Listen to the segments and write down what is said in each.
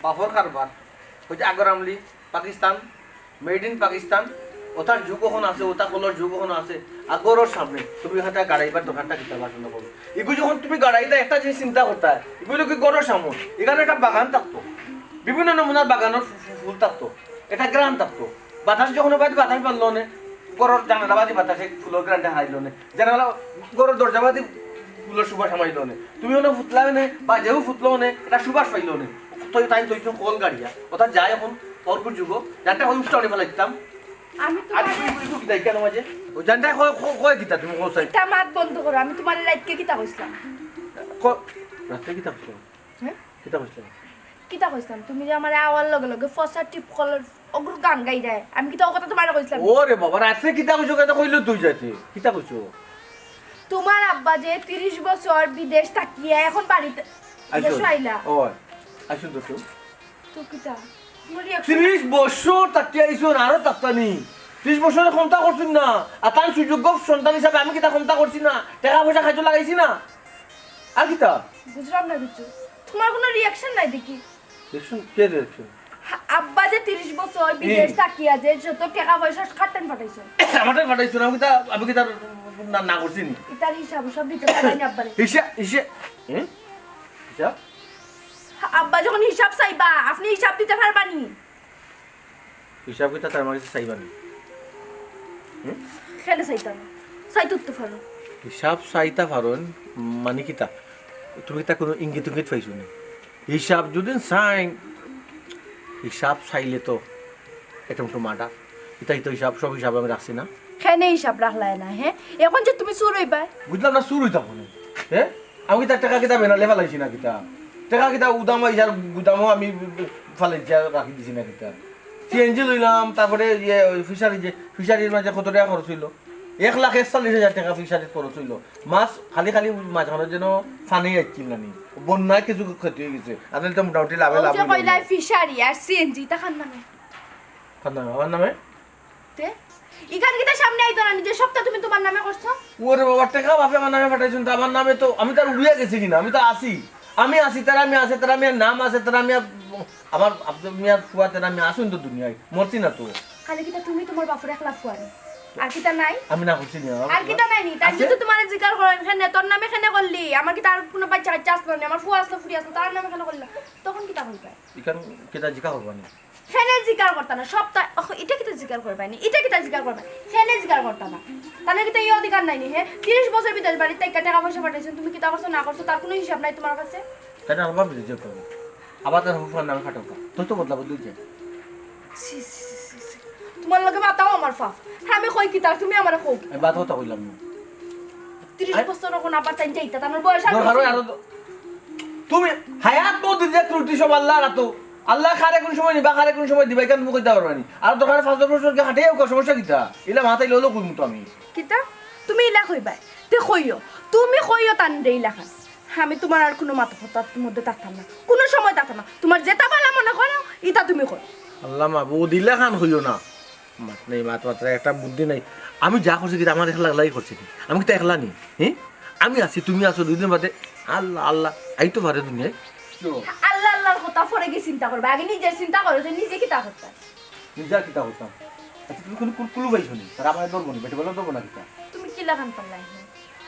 বাফর কারবার হচ্ছে আগর আমলি পাকিস্তান মেড ইন পাকিস্তান ওটার যুগ এখন আছে ওটা কলর যুগ এখন আছে আগরের সামনে তুমি এখানটা গাড়াইবার দোকানটা কিতা বাসনা করো এগুলো যখন তুমি গাড়াইতে একটা জিনিস চিন্তা করতে হয় এগুলো কি গরর সামনে এখানে একটা বাগান থাকতো বিভিন্ন নমুনার বাগানের ফুল থাকতো এটা গ্রাম থাকতো বাতাস যখন বাড়ি বাতাস বাড়লো না গরর জানালাবাদি বাতাসে ফুলের গ্রান্ডে হারাইলো না জানালা গরর দরজাবাদি ফুলের সুবাস হামাইলো না তুমি ওনে ফুটলাও নে বা যেও ফুটলো নে এটা সুবাস পাইলো না তুই তাই তুই কল গাড়িয়া ওটা যায় এখন অর্কুর যুগ জানটা হয় উষ্টা অনেক ফেলাইতাম আমি আর তোমার তুই কি কেন মাঝে ও জানটা কয় কিতা তুমি কোসাই এটা মাত বন্ধ করো আমি তোমার লাইটকে কিতা কইছিলাম রাতে কিতা কইছো হ্যাঁ কিতা কইছো কিতা কইছিলাম তুমি যে আমার আওয়ার লগে লগে ফসা টিপ কলর অগ্র গান গাই দেয় আমি কিতা ও কথা তোমার কইছিলাম ওরে বাবা রাতে কিতা কইছো কেন কইলো তুই যাইতে কিতা কইছো তোমার আব্বা যে 30 বছর বিদেশ থাকিয়া এখন বাড়িতে দেশে আইলা ও আইছো তো তো কিতা তোমার reaction- 30 বছর তাকে আইছো আরো তাকতানি 30 বছরে ক্ষমতা করছিস না আর তার সুযোগ্য সন্তান হিসাবে আমি কিতা ক্ষমতা করছি না টাকা পয়সা খাইতে লাগাইছি না আর কিতা বুঝলাম না কিছু তোমার কোনো রিয়াকশন নাই দেখি দেখছুন কে দেখছুন আব্বা যে 30 বছর বিদেশ থাকিয়া যে যত টাকা পয়সা খাটেন পাঠাইছো আমাদের ফাটাইছো না আমি কিতা না না করছি নি ইতার হিসাব সব দিতে পারাইনি আব্বারে হিসাব আব্বা যখন হিসাব চাইবা আপনি হিসাব দিতে পারবানি হিসাব কিতা তার মাঝে চাইবানি খেলে চাইতাম চাই তুলতে পারো হিসাব চাইতা পারন মানে কিতা তুমি তা কোনো ইঙ্গিত ইঙ্গিত পাইছো না হিসাব যদি চাই হিসাব চাইলে তো এটা তো মার্ডার এটা তো হিসাব সব হিসাব আমি রাখছি না খেনে হিসাব রাখলাই না হ্যাঁ এখন যে তুমি চুর হইবা বুঝলাম না শুরু হইতাম না হ্যাঁ আমি কিতা টাকা কিতা বেনালে ফেলাইছি না কিতা টাকা কিতা উদাম আইসার গুদামও আমি ফেলাইছি রাখি দিছি না কিতা সিএনজি লইলাম তারপরে ইয়ে ফিশারির মাঝে কত টাকা খরচ হইল 1,41,000 টাকা ফিশারির খরচ হইল মাছ খালি খালি মাঝখানে যেন ফানি আসছিল না নি বন্যায় কিছু ক্ষতি হয়ে গেছে আর তো মোটামুটি লাভে লাভ যে কইলাই ফিশারি আর সিএনজি তা খান নামে আমার নামে তে ইখান কিটা সামনে আইতো না নিজে সবটা তুমি তোমার নামে করছো ওরে বাবা টাকা বাপে আমার নামে পাঠাইছেন তো আমার নামে তো আমি তো আর উড়িয়া গেছি কিনা আমি তো আসি আমি আসি তারা আমি আসে তারা আমি নাম আছে তারা আমি আমার আব্দুল মিয়ার ফুয়া তারা আমি আসুন তো দুনিয়ায় মরছি না তো খালি কিটা তুমি তোমার বাপরে একলা ফুয়ারে আর কিটা নাই আমি না করছি না আর কিটা নাই নি তাই আছে? যদি তোমার জিকার করেন খেনে তোর নামে খেনে করলি আমার কি তার কোনো বাচ্চা কাচ্চা আসলো না আমার ফুয়া আসলো ফুরি আসলো তার নামে খেনে করলি তখন কিটা হইবে এখান কেটা জিকা করবানি খেনে জিকার করতা না সবটা এটা কিটা জিকার করবা নি এটা কিটা জিকার করবা খেনে জিকার করতা না তাহলে কিটা এই অধিকার নাই নি হ্যাঁ 30 বছর বিদেশ বাড়িতে টাকা টাকা পয়সা পাঠাইছেন তুমি কিটা করছো না করছো তার কোনো হিসাব নাই তোমার কাছে তাই না আমার বিজয় করবো আবার তার ফুয়ার নামে ফাটাও তো বদলা বদলি যায় ছি, ছি, ছি, ছি, ছি। তোমার লগে মাতাও আমার ফাফ হ্যাঁ আমি কই কিতা তুমি আমারে কও আমি বাদ হতা কইলাম না 30 বছর কোন আবার তাই যাইতা আমার বয়স আর দরকার আরো তুমি হায়াত তো দিতে ত্রুটি সব আল্লাহ রাতো আল্লাহ খারে কোন সময় নিবা খারে কোন সময় দিবা কেন তুমি কইতে পারবানি আর দরকার 5 বছর কে হাঁটে সমস্যা কিতা ইলা মাথায় ললো কইমু তো আমি কিতা তুমি ইলা কইবা তে কইও তুমি কইও তান দেই লাখান আমি তোমার আর কোনো মাথা কথার মধ্যে থাকতাম না কোনো সময় থাকতাম না তোমার যেটা ভালো মনে করো ইটা তুমি কর আল্লাহ মাবু দিলা খান হইও না মাত নেই মাত্রা একটা বুদ্ধি নাই আমি যা করছি কি আমার একলা একলাই করছি কি আমি কি একলা নি হ্যাঁ আমি আছি তুমি আছো দুদিন বাদে আল্লাহ আল্লাহ আই তো পারে দুনিয়ায় আল্লাহ আল্লাহর কথা পরে কি চিন্তা করবে আগে নিজের চিন্তা করো যে নিজে কিতা করতে নিজা কিতা হইতাম আচ্ছা তুমি কোন কুলু পাইছো নি তার আমার দরবনি বেটে বলে দরব না কিতা তুমি কিলা খান পাল্লাই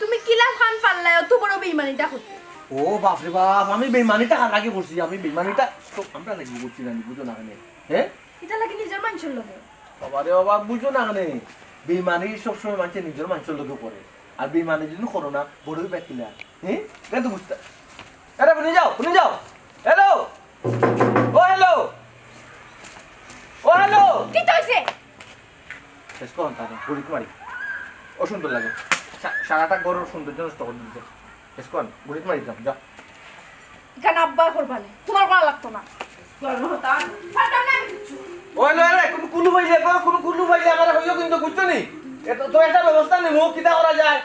তুমি কিলা খান পাল্লাই তো বড় বেঈমানিটা করতে ও বাপ রে বাপ আমি বেইমানিটা কার লাগে করছি আমি বেইমানিটা তো আমরা লাগি করছি না বুঝো না কেন হ্যাঁ এটা লাগে নিজের মানুষের লগে বাবারে বাবা বুঝো না কেন বেইমানি সবসময় মানুষের নিজের মানুষের লোকে পড়ে আর বেইমানি যদি করো না বড়ই ব্যাকিলা হ্যাঁ কেন তো বুঝতে আরে বলে যাও হ্যালো ও হ্যালো ও হ্যালো কি হইছে শেষ করুন তাকে গড়ি মারি অসুন্দর লাগে সারাটা গরুর সৌন্দর্য নষ্ট করে দিতে শেষ করুন গড়ি মারি যাও যা কেন আব্বা করবানে তোমার করা লাগতো না ওই লয় রে কোন কুলু পাইলে কোন কুলু পাইলে আমার হইও কিন্তু বুঝছো নি এত তো একটা ব্যবস্থা নেই মুখ কিটা করা যায়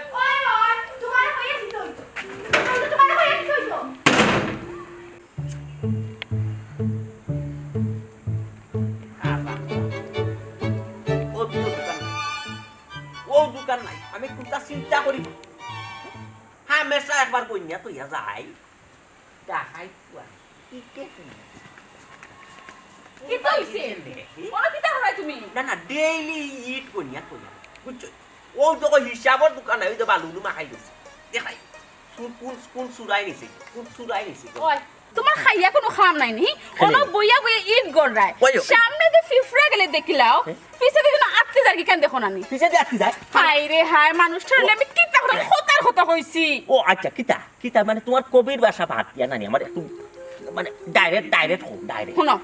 ও দোকান নাই আমি কোনটা চিন্তা করি হামেশা একবার কইনা তুই যাই দেখাই কি কে এনে কোন কিতা হয় তুমি না না ডেইলি ইট কইয়া বুঝছো ও তো হিসাবর দোকান নাই তো বালুলু মাখাই দিছে দেখাই কোন সুরাই নিছে কোন সুরাই নিছে ওই তোমার খাইয়া কোনো খাম নাই নি কোন বইয়া বইয়া ইট গড়ায় ওই, ওই। সামনে যে ফিফরা গেলে দেখিলাও পিছে দিকে আটতে যার কি কেন দেখো না নি পিছে দিয়ে আটকে যায় হাই রে হাই মানুষটার আমি কিতা কথা কইছি ও আচ্ছা কিতা মানে তোমার কবির ভাষা ভাত দিয়া নানি আমার একটু মানে ডাইরেক্ট হোক ডাইরেক্ট শুনো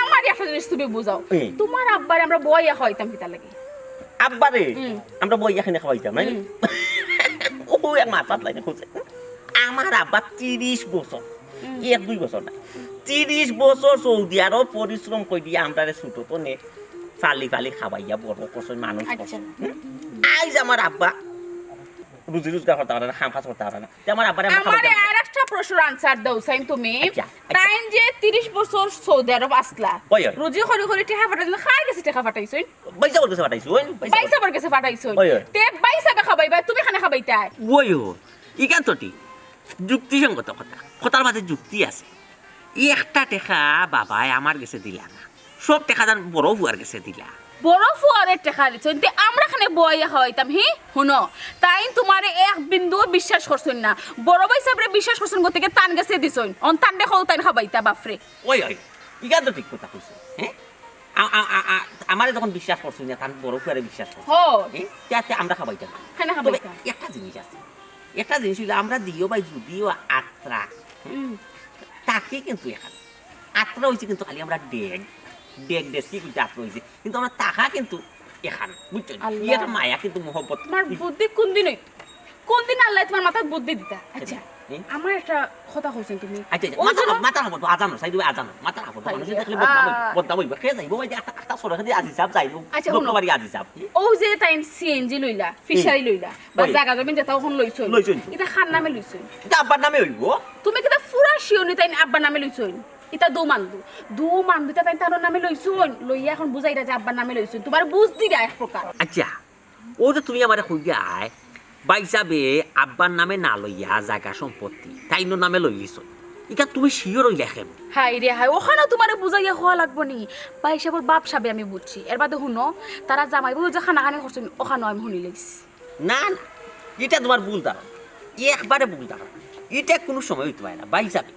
আমার একটা জিনিস তুমি বুঝাও হুম। তোমার আব্বারে আমরা বইয়া খাইতাম কিতা লাগে আব্বারে হুম। আমরা বইয়া খানে খাওয়াইতাম না হুম। ও এক মাথাত লাইনে খুঁজে আমার আব্বা 30 বছর 1-2 বছর না 30 বছর সৌদি আরব পরিশ্রম কই দিয়ে আমরা ছোট তো নে ফালি খাওয়াইয়া বড় করছেন মানুষ আচ্ছা। করছেন আইজ আমার আব্বা রুজি রোজগার করতে পারে না খাম খাস করতে পারে না তে আমার আব্বারে আমরা আমারে খাওয়াইতাম। আরেকটা প্রশ্নের আনসার দাও সাইন তুমি আচ্ছা, আচ্ছা। তাইন যে 30 বছর সৌদি আরব আসলা ওই, ওই। রোজি খরি টাকা ফাটাইছো খাই গেছে টাকা ফাটাইছো পয়সা করতে পাঠাইছো বাইসা বার গেছে ফাটাইছো ওই, ওই। তে বাইসা বে খাবাইবা তুমি খানা খাবাইতাই ওই ও ইকান তোটি যুক্তিসঙ্গত কথার মাঝে যুক্তি আছে একটা টেকা বাবাই আমার গেছে দিলা না সব টেকা দান বড় বুয়ার গেছে দিলা বড় ফুয়ারের টাকা দিছো তে আমরা খানে বইয়া খাওয়াইতাম হি শুনো তাই তোমারে এক বিন্দু বিশ্বাস করছুন না বড় ভাই সাহেবরে বিশ্বাস করছুন গো থেকে টান গেছে দিছুন অন টান দেখাও তাই খাবাইতা বাপরে ওই ইকান তো ঠিক কথা কইছো হ্যাঁ আমারে যখন বিশ্বাস করছো না তান বড় বুয়ারে বিশ্বাস করছো হো তাতে আমরা খাবাইতাম না। খানা তবে খাবাইতা একটা জিনিস আছে একটা জিনিস হইলো আমরা দিও ভাই যদিও আত্রা তাকে কিন্তু এখানে আত্রা হয়েছে কিন্তু খালি আমরা ডেক ডেস্কি কিন্তু আত্রা হয়েছে কিন্তু আমরা টাকা কিন্তু এখানে বুঝছো আল্লাহ। এটা মায়া কিন্তু মহব্বত তোমার বুদ্ধি কোন দিন আল্লাহ তোমার মাথায় বুদ্ধি দিতা আচ্ছা হুম। আমার একটা কথা কইছেন তুমি আচ্ছা ওই যে মাথা হবো আজানো সাইডে আজানো মাথা হবো হাই মানুষ রে, দেখলে বদনাম হইব খেয়ে যাইব ভাই একটা সরে খালি আজি সাহেব যাইব আচ্ছা, শুনো। লোকবাড়ি আজি সাহেব ও যে তাই সিএনজি লইলা ফিশারি লইলা বা ওই। জায়গা জমিন যেটা ওখান লইছই লইছই। এটা খার নামে লইছই এটা আব্বার নামে হইব তুমি কিতা ফুরা শিওনি তাই আব্বার নামে লইছই এটা দু মান্দু তা তাই তার নামে লইছই লইয়া এখন বুঝাইরা যে আব্বার নামে লইছই তোমার বুঝ দিরা এক প্রকার আচ্ছা ও যে তুমি আমার কইয়া বাইসাবে আব্বার নামে না লইয়া জায়গা সম্পত্তি তাইনোর নামে লই লিছ ইকা তুমি শিওর হইলা কেন হাই রে হাই ওখানে তোমারে বুঝাইয়া হওয়া লাগবো নি বাইসাবর বাপ সাবে আমি বুঝছি এর বাদে শুনো তারা জামাই বউ যে খানা খানি করছেন ওখানে আমি শুনি লাইছি না না এটা তোমার ভুল ধারণা একবারে ভুল ধারণা এটা কোনো সময় হইতে পারে না বাইসাবে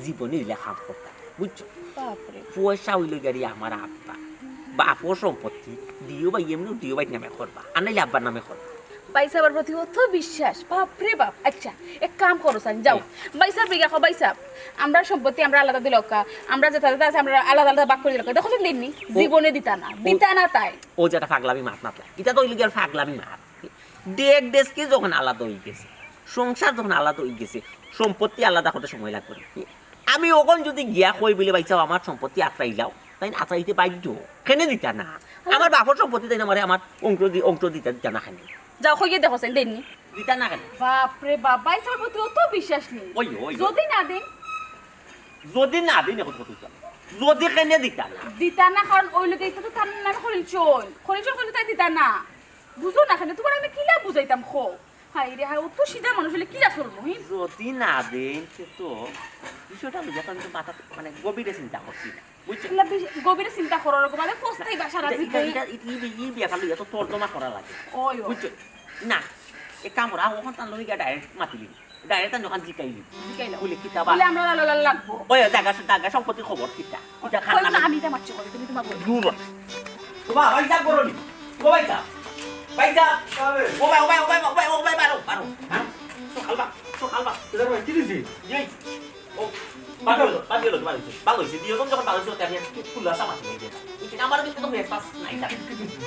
জীবনে দিলে খাম করতে বুঝছো বাপরে পয়সা হইল গাড়ি আমার আব্বা বা আপর সম্পত্তি দিও বা এমনি দিও বাই নামে করবা আর নাইলে আব্বার নামে করবা বাইসাবার প্রতি অত বিশ্বাস বাপরে বাপ আচ্ছা এক কাম করো সান যাও বাইসাব বিঘা খাও বাইসাব আমরা সম্পত্তি আমরা আলাদা দিল আমরা যেটা আছে আমরা আলাদা ভাগ করে দিল দেখো দিননি জীবনে দিতা না তাই ও যেটা ফাগলামি মাত মাতলা এটা তো হইল গিয়ে ফাগলামি মাত ডেক ডেস্কে যখন আলাদা হয়ে গেছে সংসার যখন আলাদা হয়ে গেছে সম্পত্তি আলাদা করতে সময় লাগবে না। আমি ওখন যদি গিয়া কই বলে বাইচাও আমার সম্পত্তি আত্রাই যাও তাই আত্রাইতে বাধ্য কেনে দিতা না আমার বাপর সম্পত্তি তাই আমার অংশ দিতা না খানি যাও কইয়ে দেখো সেন দেননি দিতা না কেন বাপরে বাপ বাইসাবার প্রতি অত বিশ্বাস নেই ওই ওই যদি না দেন যদি না দিন এখন কত যদি কেনে দিতা না দিতা না কারণ ওই লোকে তো তার নামে খরিচন করলে তাই দিতা না বুঝো না কেন তোমার আমি কিলা বুঝাইতাম খো হাই রে হাই অত সিধা মানুষ হলে কিলা চলবো হি যদি না দেন তো বিষয়টা লইয়া তো আমি তো মাথা মানে গভীরে চিন্তা করছি না বুঝছো এলা গভীরে চিন্তা করার মানে ফস্তাই বাসা রাজি ই বিয়াটা লইয়া তো তর্জমা করা লাগে ওই ওই বুঝছো না এক কাম করা ওখান তার লইয়া ডাইরেক্ট মাতিলি ডাইরেক্ট তার যখন জিকাইলি জিকাইলাম। বলে কিতাবা বলে আমরা লালা লাগবো ওই জায়গা সম্পত্তির খবর কিতা এটা কই খানা না আমি এটা মারছি করে তুমি তোমার বলো দূর তোমা বাইজা করনি ও বাইজা ও বাই বারো সকালবা এটা ভাই কি দিছি এই ও বাগলো ভালো হইছে দিও যখন ভালো হইছে আমি ফুলা সামাতি নিয়ে দিলাম এটা আমার কিন্তু মেসপাস নাই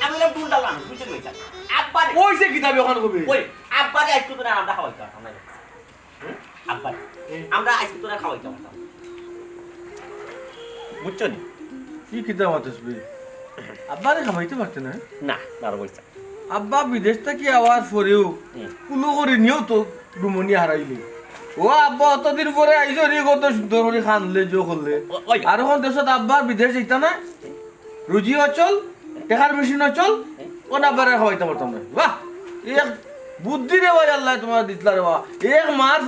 আমি না ফুল ডালাম বুঝতে লইছা আব্বারে ওইছে কিতাবে ওখানে কবি ওই আব্বারে আজকে তোরা আমরা খাওয়াইতাম আব্বারে আমরা আজকে তোরা খাওয়াইতাম বুঝছো নি কি কিতাব মাতসবি আব্বারে খামাইতে পারতে না না দাঁড়ো বইছা আব্বা বিদেশ থেকে আওয়ার পরেও হুম। কোনো করে নিয়েও তো ডুমনি হারাইলি ও আব্বা অতদিন পরে আইসো রে কত সুন্দর করে খানলে জো করলে ওই আর এখন দেশত আব্বা বিদেশ যাইতা না রুজি অচল টেকার মেশিন অচল কোন আব্বারে খাওয়াইতে পারতাম না বাহ এক বুদ্ধি রে ভাই আল্লাহ তোমার দিতলা রে বাবা এক মার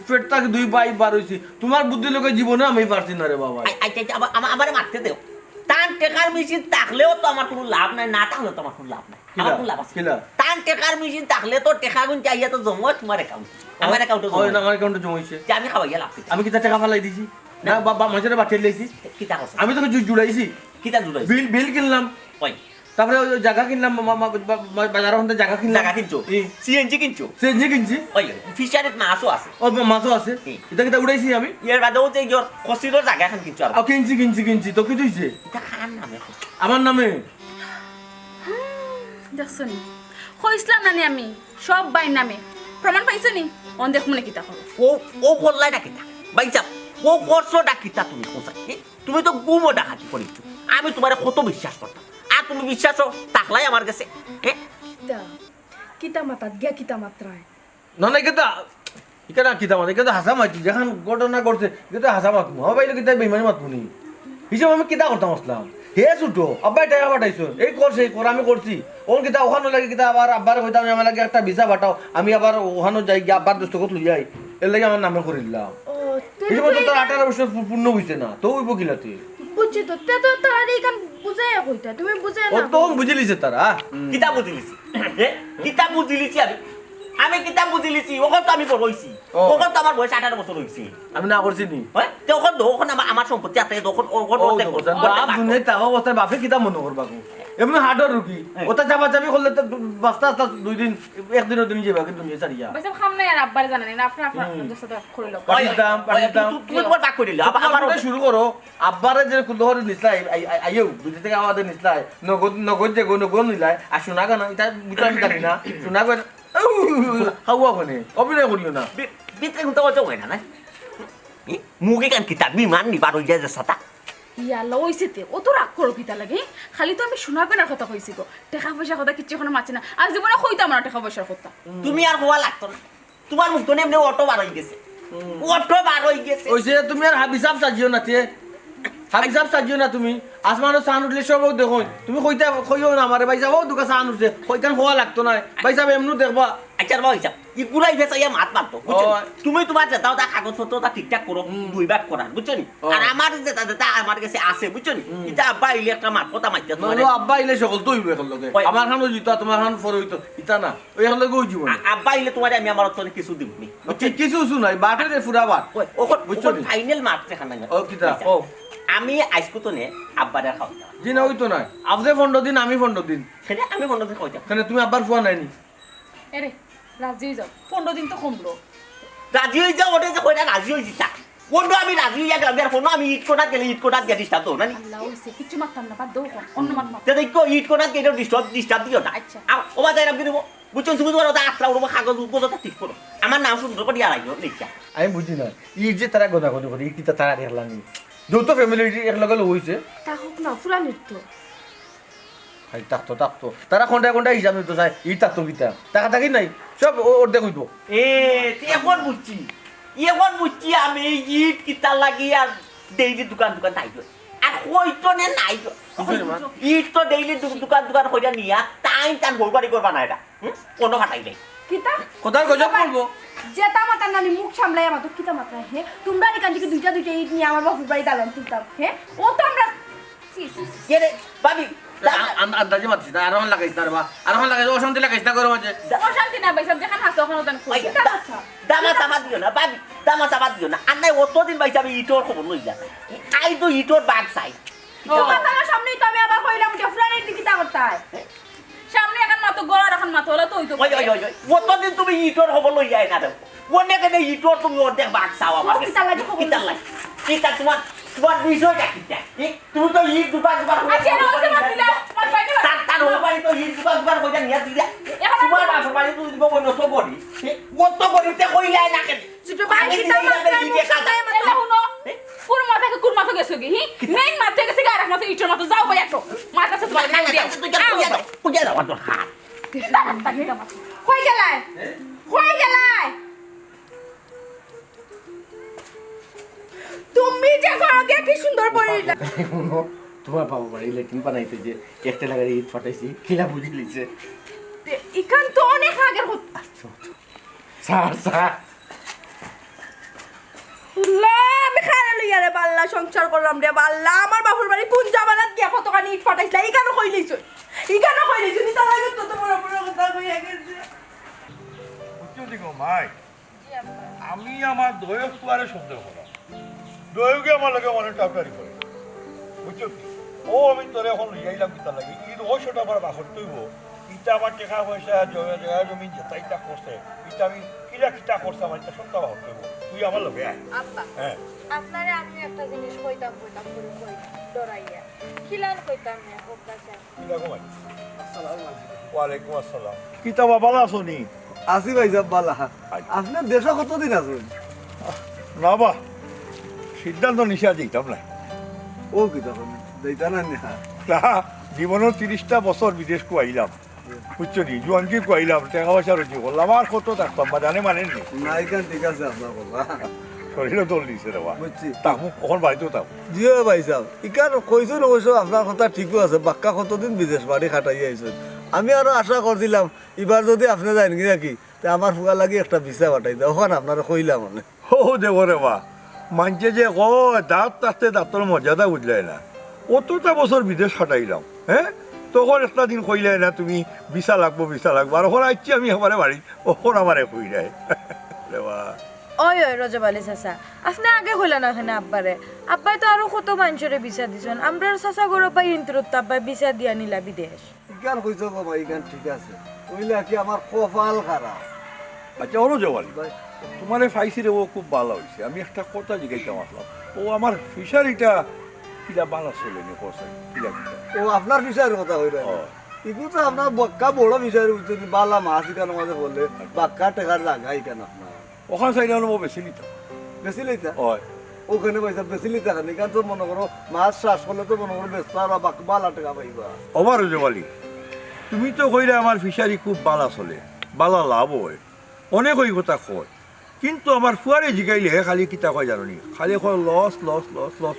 পেটটাকে দুই পাই বার হইছি তোমার বুদ্ধি লোকের জীবনে আমি পারছি না রে বাবা আমারে মারতে দেও তা টেকার মেশিন থাকলেও তো আমার কোনো লাভ নাই, না থাকলেও তো আমার কোনো লাভ নাই। আমার কোনো লাভ আছে? টান টেকার মেশিন থাকলে তো টেকা গুণ চাইয়া তো জমো তোমার অ্যাকাউন্ট, আমার অ্যাকাউন্টে ওই না আমার অ্যাকাউন্টে জমাইছে যে আমি খাওয়াইয়া লাভ আমি কিতা টাকা ফালাই দিছি না বাবা মাঝে বাটিয়ে লাইছি কিতা করছ? আমি তোকে জুড়াইছি কিতা জুড়াই বিল বিল কিনলাম কই তারপরে ওই জায়গা কিনলাম বাজারের মধ্যে জায়গা কিনলাম জায়গা কিনছো, সিএনজি কিনছো, সেঞ্জি কিনছি ওই ফিশারিত মাছও আছে, ও মাছও আছে এটা কিতা উড়াইছি আমি এর বাদেও যে ইয়োর কসিরোর জায়গা এখন কিনছো আর কিনছি তো কি দিছে এটা খান নামে আমার নামে দেখছো নি কইছিলাম না নি আমি সব বাইর নামে প্রমাণ পাইছো নি অন দেখ মনে কিতা করো ও ও করলাই ডাকিতা বাইচা ও করছো ডাকিতা তুমি কোথায় তুমি তো গুমো ডাকাতি করিছো আমি তোমার কত বিশ্বাস করতাম আর তুমি বিশ্বাস থাকলাই আমার কাছে কিতা মাতাত গিয়া কিতা মাত্রায় না না কিতা ইকানা কিতা মানে কিতা হাসা মাতি যখন ঘটনা করছে কিতা হাসা মাতমু আমার বাইরে কিতা বেইমানি মাতমু নি হিসাব আমি কিতা করতাম আসলাম হে ছুটো আব্বাই টাকা পাঠাইছো এই করছে কর আমি করছি ওন কিতা ওখানে লাগে কিতা আবার আব্বার কইতাম আমার লাগে একটা ভিসা পাঠাও আমি আবার ওখানে যাই গিয়ে আব্বার দস্তখত লই যাই এর লাগে আমার নামে করে দিলাম ও হিসাব তো তোর 18 বছর পূর্ণ হইছে না তো হইব কিলাতে বুঝছি তো তে তো তার এইখান বুঝাইয়া কইতা তুমি বুঝাই ও না তো বুঝিলিছে তারা কিতাব বুঝিলিছি কিতাব বুঝিলিছি আমি কিতাব বুঝিলিছি ওখন তো আমি পড়ইছি ওখন তো আমার বয়স 18 বছর হইছে আমি না করছি নি হ্যাঁ তো ওখন আমার সম্পত্তি আছে তখন ওখন অর্ধেক করছে বাপ দুনিয়ায় টাকা অবস্থায় বাপে কিতা মনে করবা এমনি হার্ডর রুগী ওটা চাপা চাপি করলে তো বাস্তা আস্তা 2 দিন একদিনের দিন যাবা কিন্তু দুনিয়া ছাড়িয়া বাইসা খাম নাই আর আব্বারে জানা নাই না আপনার আপনার সাথে করে লোক পাঠিতাম তুমি তোমার বাক করে দিলে আমার আমার শুরু করো আব্বারে যে কুলহর নিসলাই আইও বিদেশ থেকে আমাদের নিসলাই নগদ যে নগদ নিলাই আর শোনা গানা এটা বুঝাম জানি না শোনা গানা হাওয়া কোনে অভিনয় করিও না ভিতরে কিন্তু অজো হয় না মুগে কান কিতাব বিমান নি বার হই যায় যে সাতা ইয়াল্লা ওইছে তে ও তো রাগ করো কিতা লাগে খালি তো আমি শোনা পেনার কথা কইছি গো টাকা পয়সা কথা কিচ্ছু এখন মাছে না আজ জীবনে কইতাম না টাকা পয়সার কথা তুমি আর হওয়া লাগতো না তোমার মুখ তো এমনি অটো বার হই গেছে অটো বার হই গেছে ওইসে তুমি আর হাবিসাব সাজিও না তে হাবিসাব সাজিও না তুমি আসমানো সান উঠলে সব দেখো তুমি কইতা কইও না আমারে ভাই যাবো দুকা সান উঠছে কইকান হওয়া লাগতো না ভাই সাহেব এমনু দেখবা আচ্ছা ভাই হিসাব ইগুলাই ভেসাইয়া মাত মারতো তুমি তোমার যেটাও তা কাগজপত্র তা ঠিকঠাক করো দুই ভাগ করার বুঝছো নি আর আমার যেটা যেটা আমার কাছে আছে বুঝছো নি এটা আব্বা ইলে একটা মাত কথা মারতে তোমার আব্বা ইলে সকল তো হইবে এখন লগে আমার খানো জিতো তোমার খান ফর হইতো ইতা না ওই এখন লগে হই জীবন আব্বা ইলে তোমার আমি আমার অত কিছু দিবনি কিছু শুনাই বাটের ফুরা বাট ওখন বুঝছো নি ফাইনাল মার্ক দেখান না ও কিতা ও আমি আইসকো তো নে আব্বারে খাওয়া জি না হইতো না আপনি 15 দিন আমি 15 দিন সেটা আমি মনে করে খাওয়া কেন তুমি আব্বার ফুয়া নাইনি এরে রাজি যাও 15 দিন তো কমলো রাজি হয়ে যাও ওটা যে কইরা রাজি হয়ে জিতা কোন আমি রাজি হয়ে গেলাম আর কোনো আমি ইট কোনাত গেলে ইট কোনাত গেলে ডিস্টার্ব তো না আল্লাহ ওইছে কিচ্ছু মারতাম না বাদ দাও অন্য মাত মার তে দেখো ইট কোনাত গেলে ডিস্টার্ব দিও না আচ্ছা। ও বাজাই রাখবি দেবো বুঝছো তুমি তোমার ওটা আত্রা ওরকম কাগজ উপরটা ঠিক করো আমার নাম সুন্দর করে দিয়া রাখো লিখা আমি বুঝি না ই যে তারা গদা গদা করে কিতা তারা দেখলানি যৌথ ফ্যামিলি এক লগে হইছে তা হোক না ফুলা নৃত্য খাই তাকতো তারা কোনটা হিসাব নিতে চায় ই তাকতো কিতা টাকা থাকি নাই সব ওর দেখইতো এ তুই এখন বুঝছি আমি ইট কিতা লাগি আর ডেইলি দোকান নাই গো আর হইতো নে নাই গো ইট তো ডেইলি দোকান হইয়া নিয়া টান ভোর বাড়ি করবা না এটা কোনো ফাটাই নাই কিতা কোথায় গজব করবো যেটা মাতার নানি মুখ সামলাই আমার তো কিতা মাত্রায় হে তোমরা এখান থেকে দুইটা ইট নিয়ে আমার বাপুর বাড়ি দালান তুলতাম হে ও তো আমরা কে রে ভাবি আন্দাজে মাতিস না আরোহণ লাগাইস না রে বা আরোহণ লাগাইস অশান্তি লাগাইস না করো মাঝে অশান্তি না বাইসা যেখানে হাসো ওখানে ওখানে কই দামা চাপা দিও না ভাবি দামা চাপা দিও না আর নাই অতদিন বাইছে আমি ইটোর খবর লই যা আই তো ইটোর বাগ চাই তোমার তার সামনেই তো আমি আবার কইলাম যে ফুলা নৃত্য কিতা করতে হয় সামনে এখন মাতো গড় এখন মাতো হলো তো ওই তো ওই অতদিন তুমি ইটোর খবর লই যায় না দেখো অনেকে নেই ইটোর তুমি অর্ধেক বাগ চাও আমার কিতা লাগে খবর কিতা লাগে কিতা তোমার বিষয়টা কিতা তুমি তো ইট দুবার আচ্ছা ওকে মাত দিলা মাত পাইনি তার হলো বাড়ি তো ইট দুবার কইটা নিয়া দিলা তোমার বাপের বাড়ি তো দিব বই নষ্ট করি কত করিতে কইলাই না কেন ছোট ভাই কিতা মাত্রায় মুখ সামলাই আমার এলা হুনো কোন মাথা কে কোন মাথা গেছো কি মেইন মাথা গেছে আর এক মাথা ইটোর মাথা যাও ভাই একটু মাথা কাছে তোমার নাম দিয়া কুজা দাও তো হাত কই গেলাই তুমি যে ঘর গিয়ে কি সুন্দর পড়িলা তোমার বাবা বাড়ি লেটিন বানাইতে যে একটা লাগাই ইট ফাটাইছি কিলা বুঝি লিছে ইখান তো অনেক আগের কথা স্যার আমি খানা লইয়া রে বাল্লা সংসার করলাম রে বাল্লা আমার বাপুর বাড়ি কোন জামানাত গিয়া কতখানি ইট ফাটাইছিল এই কেন কইলিছ নি তার আগে তো তোমার বড় কথা কইয়া গেছে বুঝছো দেখো মাই আমি আমার দয়ক তুয়ারে সন্দেহ করাম দয়কে আমার লগে অনেক টাকারি করে বুঝছো কি ও আমি তোরে এখন লইয়াইলাম কিতা লাগে এই রহস্যটা আমার বাসর তৈব ইটা আমার টাকা পয়সা জায়গা জমি যেটা করছে ইটা আমি কিটা করছে আমার এটা সন্তান বাসর তৈব তুই আমার লগে আয় আব্বা হ্যাঁ আপনারে আমি একটা জিনিস কইতাম করে কই ডরাইয়া খিলান কইতাম না হোক কাছে কিটা ঘুমাই ওয়ালাইকুম আসসালাম কিতা বাবা আছো নি আসি ভাই সাহেব বালা আপনার দেশে কতদিন আছেন না বা সিদ্ধান্ত নিশা দিতাম না ও কি তখন দেইতা না না না জীবনের 30টা বছর বিদেশ আইলাম বুঝছো নি জোয়ানকে আইলাম টাকা পয়সা রুজি করলাম আর কত থাকতাম বা জানে মানে নি নাইকান ঠিক আছে আপনার কথা শরীরে দল দিছে রে বা বুঝছি তাকু ওখান বাড়িতেও তাকু জিও ভাই সাহেব ইকার কইছো নকইছো আপনার কথা ঠিকও আছে বাক্কা কতদিন বিদেশ বাড়ি খাটাই আইছেন আমি আরো আশা করছিলাম এবার যদি আপনি যান কি নাকি তা আমার ফুকা লাগি একটা ভিসা পাঠাই দাও ওখানে আপনারা কইলাম মানে ও দেব রে বা মানছে যে ও দাঁত তাতে দাঁতর মর্যাদা বুঝলাই না অতটা বছর বিদেশ খাটাইলাম হ্যাঁ তখন একটা দিন কইলাই না তুমি ভিসা লাগবো আর ওখানে আইছি আমি আমার বাড়ি ওখান আমারে কই নাই রে বা ওই রজব আলী চাচা আপনি আগে হইলেন ওখানে আব্বাই তো আরো কত মানুষের বিচা দিছেন আমরা চাচা গরো পাই ইন্টারত আব্বাই বিচা দিয়া নিলা বিদেশ ইকান কইছো গো ভাই ইকান ঠিক আছে কইলা কি আমার কপাল খারাপ আচ্ছা ওরও জওয়ালি তোমার ফাইসি রে ও খুব ভালো হয়েছে আমি একটা কথা জিজ্ঞাসা আসলাম ও আমার ফিশারিটা কিলা বালা চলে নি কোসাই কিলা ও আপনার বিষয়ের কথা হইরা ইগু তো আপনার বাক্কা বড় বিষয়ের উঠছে বালা মাছ ইকান মাঝে বললে বাক্কা টেকার লাগা ইকান আপনার ওখানে চাইলে হলো ও বেশি নিতাম বেশি লইতা হয় ওখানে পয়সা বেশি লিতে খান ইকান তো মনে করো মাছ চাষ করলে তো মনে করো বেচতে আর বালা টাকা পাইবা আমার জওয়ালি তুমি তো কইলে আমার ফিশারি খুব বালা চলে বালা লাভ হয় অনেক ওই কথা কয় কিন্তু আমার ফুয়ারে জিগাইলে খালি কিতা কয় জানো নি খালি কয় লস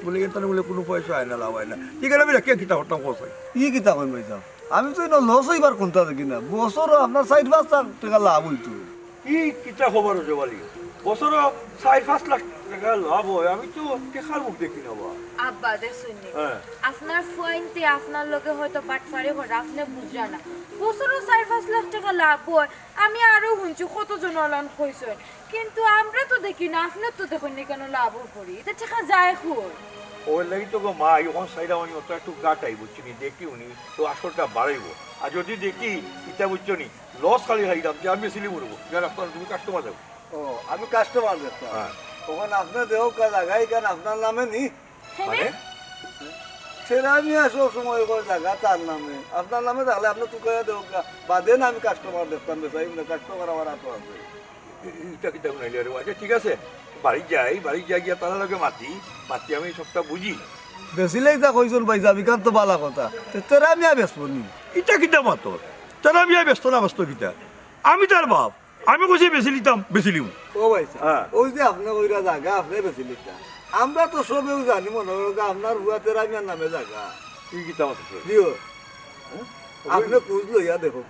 বলে কিন্তু বলে কোনো পয়সা হয় না লাভ হয় না ঠিক আছে আমি রেখে কিতা করতাম কোথায় ই কিতা কই পয়সা আমি তো এনে লস হইবার কোনটা দেখি না বছর আপনার 4-5 লাখ টাকা লাভ হইতো কি কিতা খবর জওয়ালি বছর 4-5 লাখ টাকা লাভ হয় আমি তো টেকার মুখ দেখি না বা আব্বা দেখুন হ্যাঁ আপনার ফুয়াইনতে আপনার লোকে হয়তো বাটফারি করে আপনি বুঝরা না বছরও 4-5 লাখ টাকা লাভ হয় আমি আরো শুনছি কতজন অলান কইছেন কিন্তু আমরা তো দেখি না আপনার তো দেখুন না কেন লাভ করি এটা টাকা যায় খুব ওই লাগি তো গো মা এখন সাইডা আমি অত একটু গাটাই বুঝছি নি দেখি উনি তো আসলটা বাড়াইবো আর যদি দেখি ইটা বুঝছো নি লস খালি খাইলাম যে আমি সিলি মরবো যেন আপনার তুমি কাস্টমার যাবো ও আমি কাস্টমার দেখতাম হ্যাঁ ওখানে আপনার দেহ লাগাই কেন আপনার নামে নি মানে সেটা আমি সব সময় করে জায়গা তার নামে আপনার নামে তাহলে আপনি তুকে দেহ বাদে না আমি কাস্টমার দেখতাম বেচাই কাস্টমার আমার হাতে আছে ইটা কিটা শুনাইলে রে আচ্ছা ঠিক আছে বাড়ি যাই গিয়া তারা লগে মাতি আমি সবটা বুঝি বেশিলেই তা কইজন ভাই যাবি কান তো বালা কথা তেরা আমি বেসবো নি ইটা কিটা মাতর তারা আমি ব্যস্ত না ব্যস্ত কিটা আমি তার বাপ আমি কইছি বেশি লিতাম বেশি লিম ও ভাই হ্যাঁ। ওই যে আপনি ওইরা জায়গা আপনি বেশি লিখা আমরা তো সবেও জানি মনে করো যে আপনার বুয়া তেরা মিয়ার নামে জায়গা কি কিটা মাতর দিও আপনি খুঁজ লইয়া দেখো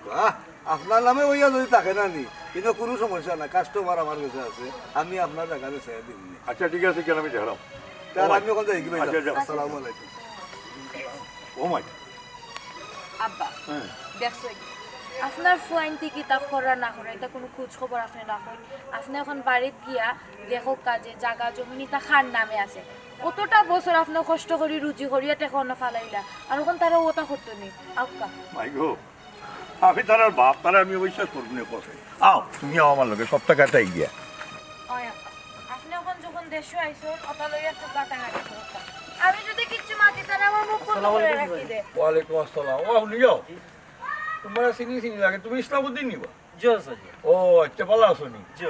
আপনার নামে ওইয়া যদি থাকে না নি কিন্তু কোনো সমস্যা না কাস্টমার আমার কাছে আছে আমি আপনার জায়গা বেছে দিন আচ্ছা ঠিক আছে কেন আমি দেখলাম তার আমি ওখানে যাই কি ভাই আচ্ছা, যাও। আসসালামু আলাইকুম ও মাই আব্বা হ্যাঁ দেখছো আপনার ফুয়াইনতে কিতাব করা না করে এটা কোনো খোঁজ খবর আপনি রাখুন আপনি এখন বাড়িতে গিয়া দেখো কাজে জায়গা জমি তা খান নামে আছে অতটা বছর আপনি কষ্ট করি রুজি করিয়া টেকা না ফালাইলা আর এখন তারা ওটা করতো নি আক্কা মাই গো আমি তার বাপ তারা আমি অবশ্যই করবো না কোথায় আও তুমি আও আমার লগে সব টাকাটাই গিয়া ওই আব্বা আপনি এখন যখন দেশে আইছো ওটা লইয়া একটু গাটাগাটি করতাম আমি যদি কিচ্ছু মাতি তারা আমার মুখ বন্ধ করে রাখি দে ওয়ালাইকুম আসসালাম ও আপনি যাও তোমার চিনি লাগে তুমি ইসলামউদ্দিন নিবা জি স্যার ও আচ্ছা ভালো আছো নি জি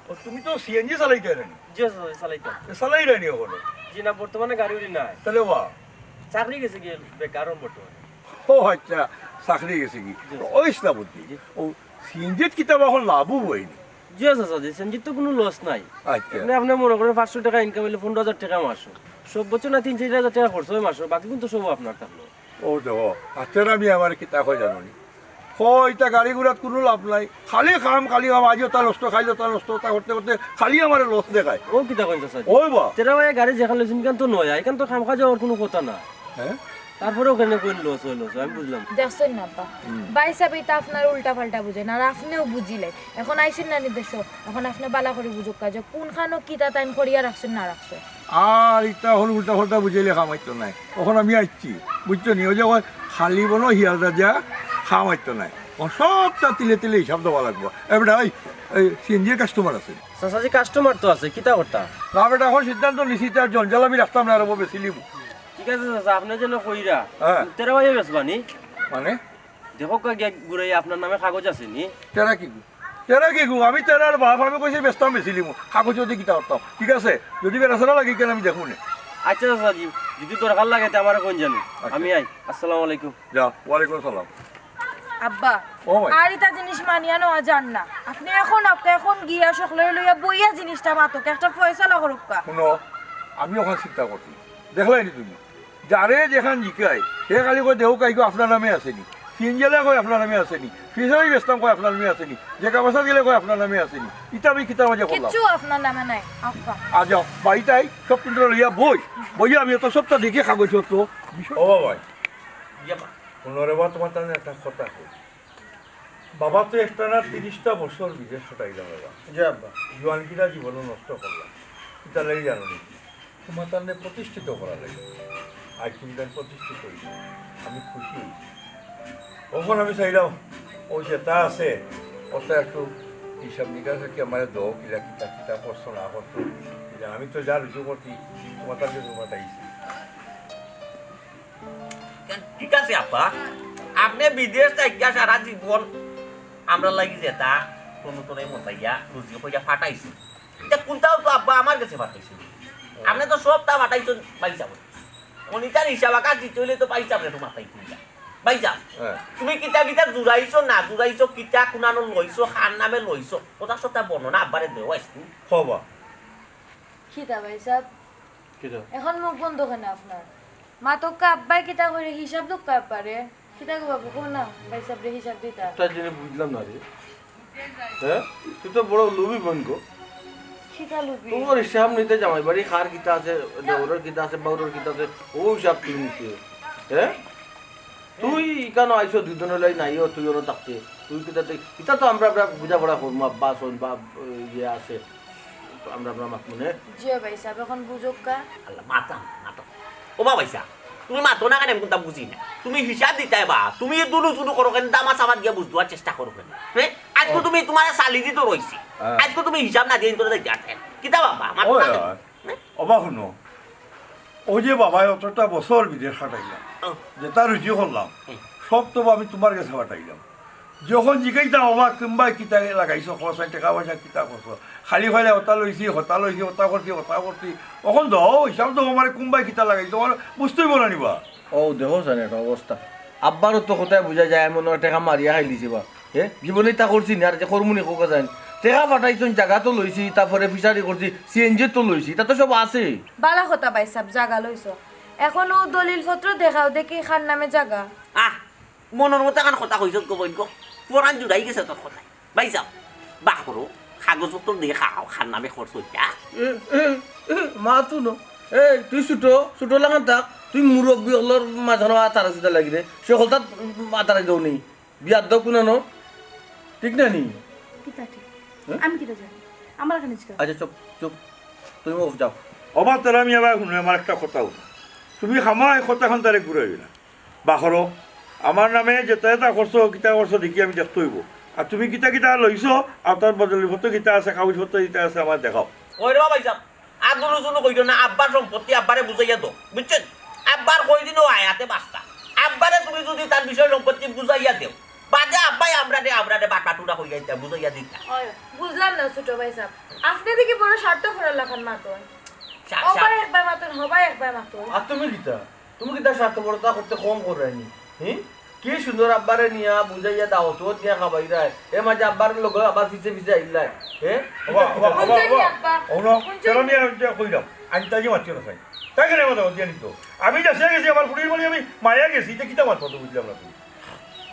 ও তুমি তো সিএনজি চালাইতে রানি জি স্যার চালাইতাম চালাই রানি ওখানে জি না বর্তমানে গাড়ি উড়ি নাই তাহলে বা চাকরি গেছে কি বেকার বর্তমানে ও আচ্ছা চাকরি গেছে কি ও ইসলামউদ্দিন ও সিএনজিত কিতাব এখন লাভও হয়নি জি স্যার জি সেনজিত তো কোনো লস নাই আচ্ছা মানে আপনি মনে করেন 500 টাকা ইনকাম হইলে 15,000 টাকা মাসো সব বছর না 3-4 টাকা খরচ হয় মাসো বাকি কিন্তু সব আপনার থাকলো ও দেখো আচ্ছা আমি আমার কিতাব হয় জানো নি এটা গাড়ি ঘোড়াত কোনো লাভ নাই খালি খাম আজি ওটা নষ্ট খাইলে ওটা নষ্ট ওটা করতে করতে খালি আমার লস দেখায় ও কিতা কইন চাচা ওই বা তেরা ভাই গাড়ি যেখান লইছেন কেন তো নয় এখান তো খাম খা যাওয়ার কোনো কথা না হ্যাঁ তারপরেও কেন কইন লস হইলো আমি বুঝলাম দেখছেন না আব্বা ভাই সাহেব এটা আপনার উল্টা পাল্টা বুঝেন আর আপনিও বুঝিলেন এখন আইসেন না নির্দেশ এখন আপনি বালা করে বুঝুক কাজ কোনখানো কিতা টাইম করিয়া রাখছেন না রাখছে আর এটা হল উল্টা ফল্টা বুঝাইলে খামাইতো নাই তখন আমি আসছি বুঝছো নি ওই যে ওই খালি বনো হিয়াল রাজা খামাইতো নাই ও সবটা তিলে তিলে হিসাব দেওয়া লাগবো এবার ওই সিএনজির কাস্টমার আছে চাচাজি কাস্টমার তো আছে কিতা করতা না বেটা এখন সিদ্ধান্ত নিছি তার জঞ্জাল আমি রাখতাম না আর বেশি লিব ঠিক আছে চাচা আপনি যেন কইরা হ্যাঁ। তেরা ভাই বেসবানি মানে দেখো ঘুরাই আপনার নামে কাগজ আছে নি তেরা কি গু আমি তেরার বাপ আমি কইছি ব্যস্তাম বেশি লিব কাগজ যদি কিতা করতাম ঠিক আছে যদি বেড়াছাড়া লাগি কেন আমি দেখুন আচ্ছা চাচাজি যদি দরকার লাগে তে আমার কোন জানি আমি আই আসসালামু আলাইকুম যা ওয়ালাইকুম সালাম আব্বা ও ভাই আর এটা জিনিস মানিয়া নেওয়া যান না আপনি এখন গিয়া সকলে লইয়া বইয়া জিনিসটা মাতক একটা ফয়সালা করুক কা শুনো আমি ওখানে চিন্তা করছি দেখলাই নি তুমি যারে যেখান জিকাই সে খালি কই দেহ কাইগো আপনার নামে আসেনি সিনজেলে কয় আপনার নামে আসেনি ফিসারি বেস্তাম কয় আপনার নামে আসেনি যে কাবাসা গেলে কয় আপনার নামে আসেনি ইটা আমি কিতা মাঝে করলাম কিচ্ছু আপনার নামে নাই আব্বা আজ যাও বাড়িটাই সব কিন্তু লইয়া বইয়া আমি এত সবটা দেখে কাগজ তো ও ভাই পুনরে বা তোমার তাহলে একটা কথা আছে বাবা তো একটা না 30টা বছর বিদেশ ছটাইলাম বাবা জি আব্বা জোয়ানকিরা জীবন নষ্ট করলাম এটা লাগি জানো নি তোমার তাহলে প্রতিষ্ঠিত করা লাগে আজ তুমি তার প্রতিষ্ঠিত করি আমি খুশি হয়েছি কখন আমি চাইলাম ও যেটা আছে ওটা একটু হিসাব নিকাশ কি আমার দো কিলা কিতা কিতা করছো না করছো আমি তো যা রুজু করছি তোমার তাহলে তোমার আইছি ঠিক আছে আপা আপনি বিদেশ থেকে সারা জীবন আমরা লাগি যেটা কোনো তোরে মতাইয়া রুজি পয়সা ফাটাইছি এটা কোনটাও তো আব্বা আমার কাছে ফাটাইছি আপনি তো সবটা ফাটাইছেন পয়সা অনিতার হিসাব আকাশ দিতে হইলে তো পয়সা আপনি তো মাথায় তুইলা পয়সা তুমি কিতা কিতা জুড়াইছো না জুড়াইছো কিতা কুনানো লইছো খান নামে লইছো ওটা সবটা বর্ণনা আব্বারে দেওয়া আইসু হবা কিতা ভাই সাহেব কিতা এখন মুখ বন্ধ কেন আপনার মা তো আব্বাই কিতা করে হিসাব তো কাপ পারে কিতা গো বাবু কোন না ভাই সাহেব হিসাব দিতা তার জন্য বুঝলাম না রে হ্যাঁ তুই তো বড় লুবি বোন গো কিতা লুবি তোমার হিসাব নিতে জামাই বাড়ি খার কিতা আছে দেওরের কিতা আছে বাউরের কিতা আছে ও হিসাব তুই নিতে হ্যাঁ তুই কেন আইসো দুজনের লাই নাইও তুই ওরা থাকতে তুই কিতা কিতা তো আমরা বুঝা পড়া করবো আব্বা শোন বা ইয়ে আছে আমরা মাত মনে জি ভাই সাহেব এখন বুঝুক কা আল্লাহ মাতা মাতা ও বাবাইসা তুমি মাতো না কেন কোনটা বুঝি না তুমি হিসাব দিতে বা তুমি দুলু চুলু করো কেন দামা সামাদ গিয়ে বুঝতে চেষ্টা করো কেন হ্যাঁ আজকে তুমি তোমার সালি দিতে রইছি আজকে তুমি হিসাব না দিয়ে তোরা দেখতে কিতা বাবা মাতো না কেন অবাক শুনো ও যে বাবা অতটা বছর বিদেশ কাটাইলাম যেটা রুজি করলাম সব তো আমি তোমার কাছে কাটাইলাম যখন জিকাইতাম অবাক কিংবা কিতা লাগাইছো খরচ টাকা পয়সা কিতা করছো খালি খাইলে হতা লইছি হতা করছি তখন তো হিসাব তো আমার কোনবাই কিতা লাগাইছো তোমার বুঝতেই বলা নিবা ও দেখো জানে একটা অবস্থা আব্বারও তো কোথায় বুঝা যায় এমন টেকা মারিয়া খাই লিছি বা জীবনে তা করছি না আর যে কর্মনি কোকা যায় টেকা পাঠাইছেন জায়গা তো লইছি তারপরে ফিসারি করছি সিএনজি তো লইছি তা তো সব আছে বালা কথা ভাই সাহেব জাগা লইছো এখনো দলিল পত্র দেখাও দেখি খান নামে জাগা আহ মনের মতো এখন কথা কইছ গো পুরান জুড়াই গেছে তোর কথায় বাই যাও বাহ করো কাগজপত্র দিয়ে খাও খান নামে খরচ হইতা মা তো ন তুই ছোট লাগান থাক তুই মুরব্বী হলর মাঝানো আতারা চিতা লাগি রে সে হল তাত আতারা দেও নেই বিয়ার দাও কোনো ন ঠিক না নি কিতা ঠিক আমি কিতা জানি আমার এখানে জিজ্ঞাসা আচ্ছা চুপ চুপ তুমি অফ যাও অবাক তারা আমি আবার শুনে আমার একটা কথা তুমি খামা এই কথাখন তারে ঘুরাইবি না বাখরো আমার নামে যেটা এটা করছো কিতা করছো দেখি আমি দেখতে হইব আর তুমি কিতা কিতা লইছো আর তার বদলি ফটো কিতা আছে কাগজ পত্র কিতা আছে আমার দেখাও ওই রে বাবাই যাও আর দুলু চুলু কইতো না আব্বার সম্পত্তি আব্বারে বুঝাইয়া দাও বুঝছেন আব্বার কই দিনও আয়াতে বাস্তা আব্বারে তুমি যদি তার বিষয় সম্পত্তি বুঝাইয়া দেও বাজে আব্বাই আমরাতে বাটাটুরা কইয়া বুঝাইয়া দিতা বুঝলাম না ছোট ভাই সাহেব আপনি দেখি বড় স্বার্থ করে লাখান মাতন ওবার একবার মাতন হবাই একবার মাতন আর তুমি কিতা স্বার্থপরতা করতে কম করে নি কি সুন্দর আব্বারে নিয়া বুঝাইয়া দাও তো নিয়া খাবাই রায় এ মাঝে আব্বার লোক আবার পিছে পিছে আইলাই কইলাম আমি তাই মাতি না তাই কেন কথা দিয়া নিত আমি যাচ্ছি গেছি আমার ফুটির মানে আমি মায়া গেছি এটা কিতা মাত বুঝলাম না তুমি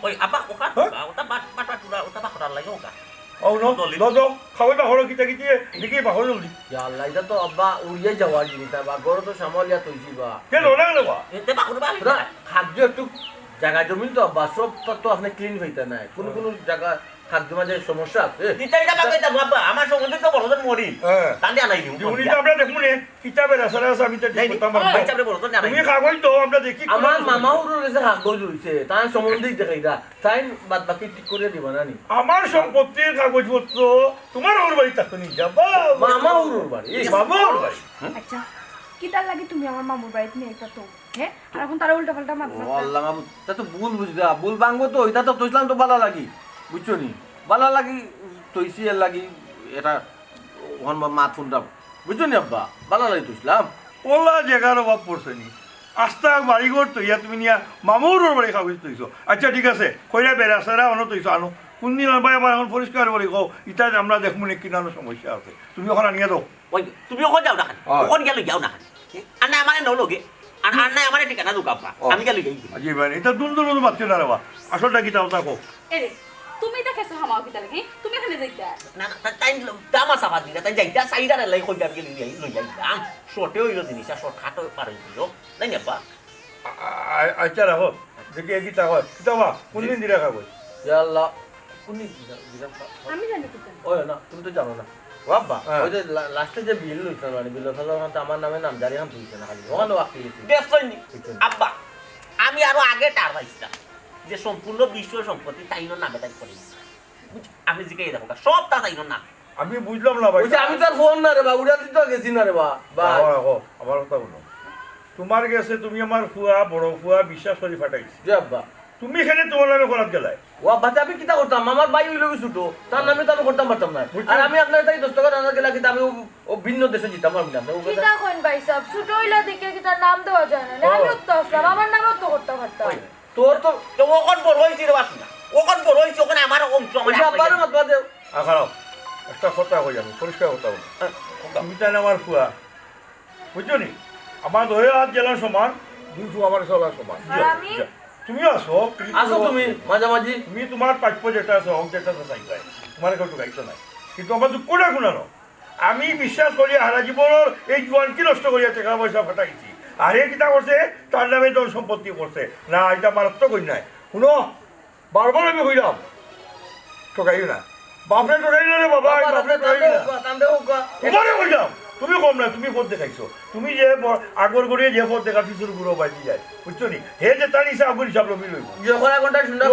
ওই আপা ওকা হ্যাঁ? ওটা বাট বাট বাট ওটা বাকরার লাগে ওকা ও নো লো খাওয়াই বাহর কিতা কিতি দেখি বাহর জলদি ইয়া আল্লাহ এটা তো আব্বা উড়িয়ে যাওয়ার জিনিস বা গরো তো সামালিয়া তৈছি বা কে লোনা গেল বা এতে বাকর বা ওরা খাদ্য একটু জায়গা জমিন তো আব্বা সব তো আপনি ক্লিন হইতে নাই কোন কোন জায়গা খাদ্য মাঝে সমস্যা আছে নিতাইটা বাকাইতা বাবা আমার সঙ্গে তো বড়জন মরি হ্যাঁ তান্ডে আনাই দিও জীবনী তো আমরা দেখবো নে কিতাবের আসলে আছে আমি তো ঠিক করতাম পারবো না। বাচ্চারে বড়জন আনাই তুমি কাগজ তো আমরা দেখি আমার মামা উড়ুর এসে কাগজ হইছে তার সম্বন্ধে দেখাইরা তাই বাদ বাকি ঠিক করে দিবা না নি আমার সম্পত্তির কাগজপত্র তোমার ওর বাড়ি থাকতে নিয়ে যাবা মামা উড়ুর বাড়ি মামা ওর বাড়ি আচ্ছা কি তার লাগে তুমি আমার মামুর বাড়িতে নিয়ে এটা তো হ্যাঁ আর এখন তারা উল্টা পাল্টা মাথা ও আল্লাহ মাবু তা তো ভুল বুঝদা ভুল ভাঙবো তো এটা তো তৈছিলাম তো ভালো লাগি বুঝছো নি ভালো লাগি তৈছি এর লাগি এটা ওখান মাত ফোনটা বুঝছো নি আব্বা ভালো লাগি তৈছিলাম ওলা জায়গার অভাব পড়ছে নি আস্তা বাড়িঘর তৈয়া তুমি নিয়া মামুর ওর বাড়ি কাগজ তৈছো আচ্ছা ঠিক আছে কইরা বেড়া সারা অন তৈছো আনো কোনদিন আনবা আবার এখন পরিষ্কার বলি কও ইটা আমরা দেখবো নি কিনানো সমস্যা আছে তুমি ওখানে নিয়ে দাও ওই তুমি ওখানে যাও না খান হয়। ওখানে গেলে যাও না খান আন্না আমারে নলগে আর আন্না আমারে ঠিকানা দুকা আপা আমি গেলে যাই আজি ভাই এটা দুন দুন বাচ্চা না রে বা আসলটা কি তাও তাকো এরে তুমি দেখেছো হামাও কি তালে কি তুমি এখানে যাইতা না না তাই দামা সাফা দিলা তাই যাইতা সাইডা লাই কই যাবে গেলি লই যাই দাম শর্টে হইলো জিনিস আর শর্ট খাটো পার হইলো তাই না আপা আচ্ছা রাখো দেখি কি তা হয় কিতা বা কোনদিন দিরা কাগজ ইয়া আল্লাহ কোনি দিলাম আমি জানি কি ওই না তুমি তো জানো না ও আব্বা হ্যাঁ। ওই যে লাস্টে যে বিল লইছিল মানে বিল ফেলার তো আমার নামে নাম জারি হাম তুলছে না খালি ওখানে বাকি গেছে দেখছনি আব্বা আমি আরো আগে টার পাইছিলাম যে সম্পূর্ণ বিশ্ব সম্পত্তি তাইনোর নামে তাই করে দিছি। আমি জিজ্ঞাসা দেখো সব তা তাইনোর নাম আমি বুঝলাম না ভাই ওই যে আমি তার ফোন না রে বা উড়া দিতে গেছি না রে বা রাখো রাখো আমার কথা বলো তোমার কাছে তুমি আমার ফুয়া বড় ফুয়া বিশ্বাস করে ফাটাইছি যে আব্বা তুমি এখানে তোমার নামে করাত গেলাই ও আব্বা আমি কিতা করতাম আমার ভাই হইলো কি ছোট তার নামে তো আমি করতাম পারতাম না আর আমি আপনার তাই 10 টাকা টাকা গেলা কিন্তু আমি ও ভিন্ন দেশে যেতাম আমি না ও কিতা কইন ভাই সব ছোট হইলা দেখে কি তার নাম দেওয়া যায় না আমি তো আসলাম আমার নামও তো করতে পারতাম তোর তো তো ওখান বড় হয়েছে রে বাস না ওখান বড় হয়েছে ওখানে আমার অংশ আমার ওই আব্বার মত বাদে খারাপ একটা কথা কই আমি পরিষ্কার কথা বলো তুমি তাই না আমার ফুয়া বুঝছো নি আমার ধরে হাত জেলার সমান দুই ফুয়া আমার চলার সমান আর আমি? যা। তুমি আসো আসো তুমি মাঝামাঝি তুমি তোমার প্রাপ্য যেটা আছে অঙ্ক যেটা আছে চাই পাই তোমার একটু গাইছো নাই কিন্তু আমার তো কোনা কোনানো আমি বিশ্বাস করি হারা জীবনের এই জোয়ানকে নষ্ট করিয়া টাকা পয়সা ফাটাইছি আর এ কিতা করছে তার নামে তো সম্পত্তি করছে না এটা মারাত্মক কই নাই শুনো বারবার আমি কইলাম ঠকাইও না বাপরে ঠকাইও না রে বাবা বাপরে ঠকাইও না তোমারে কইলাম তুমি কম না তুমি পথ দেখাইছো তুমি যে আগর গড়িয়ে যে পথ দেখা পিছুর গুঁড়ো বাইতে যায় বুঝছো নি হে যে তার হিসাব আগর হিসাব লবি লইব যখন এক ঘন্টা শুননা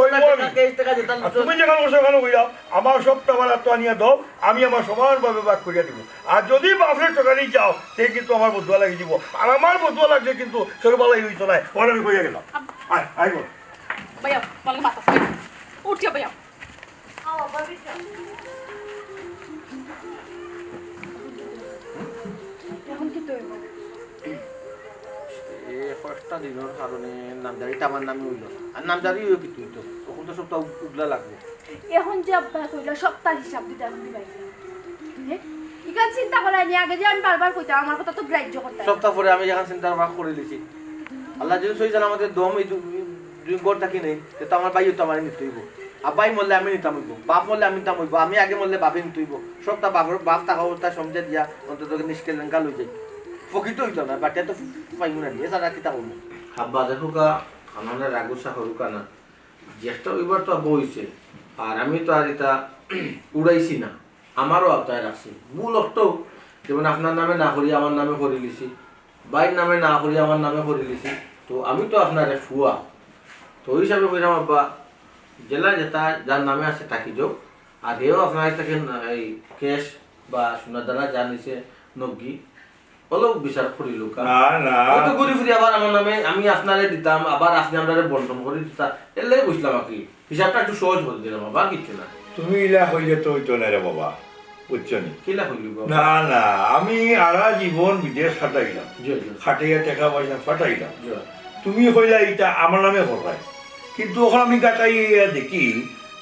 টাকা যেতাম আর তুমি যেখানে বসে ওখানে কইলাম আমার সব টাকা তো আনিয়া দাও আমি আমার সমানভাবে ভাগ করিয়া দিব আর যদি বাপরে টাকা নিয়ে যাও সে কিন্তু আমার বদুয়া লাগিয়ে দিব আর আমার বদুয়া লাগছে কিন্তু সরবালাই হইতো না ওখানে আমি কইয়া গেলাম আয় আয় বল ভাইয়া বল মাথা উঠিয়া ভাইয়া আও ভাবি এখন কি তো ফার্স্টটা দিনের কারণে নামজারিটা আমার নামে হইল আর নামজারি হইল কি তুই তো তখন তো সবটা উগলা লাগবে এখন যে আব্বা কইলা সপ্তাহ হিসাব দিতে আমি দিবাই ইকান চিন্তা করাইনি আগে যে আমি বারবার কইতাম আমার কথা তো গ্রাহ্য করতাম সপ্তাহ পরে আমি যখন চিন্তা ভাব করে লিছি আল্লাহ যদি সই জানা আমাদের দম এই দুই গড় থাকি নেই তো আমার ভাই তো আমার নিতে হইব আব্বাই মরলে আমি নিতাম হইব বাপ মরলে আমি নিতাম হইব আমি আগে মরলে বাপে নিতে হইব সবটা বাপের বাপ টাকা অবস্থা সমঝে দিয়া অন্তত নিষ্কেল লেঙ্কা লই যাই ফকিত হইতো না বাটিয়া তো পাইব না দিয়ে সারা কিতা করবো আব্বা দেখো কা আমার রাগুসা হরুকা না জ্যেষ্ঠ এবার তো আব্বা হইছে আর আমি তো আর এটা উড়াইছি না আমারও আওতায় রাখছি মূল অর্থ যেমন আপনার নামে না করি আমার নামে করে লিছি বাইর নামে না করি আমার নামে করে লিছি তো আমি তো আপনার ফুয়া তো ওই হিসাবে কইলাম আব্বা জেলা যেটা যার নামে আছে তাকি যোগ আর এও আপনার থেকে এই কেশ বা সোনার দ্বারা যা নিছে নগি অলপ বিচার করিল না তো ঘুরি ফিরি আবার আমার নামে আমি আপনারে দিতাম আবার আপনি আপনারে বন্টন করে দিতাম এলে বুঝলাম আর কি হিসাবটা একটু সহজ বলে দিলাম আবার কিচ্ছু না তুমি ইলা হইলে তো হইতো না রে বাবা বুঝছো নি কিলা হইল না না আমি আরা জীবন বিদেশ খাটাইলাম খাটাইয়া টাকা পয়সা ফাটাইলাম তুমি হইলা এটা আমার নামে করবাই কিন্তু ওখানে আমি কাটাইয়া দেখি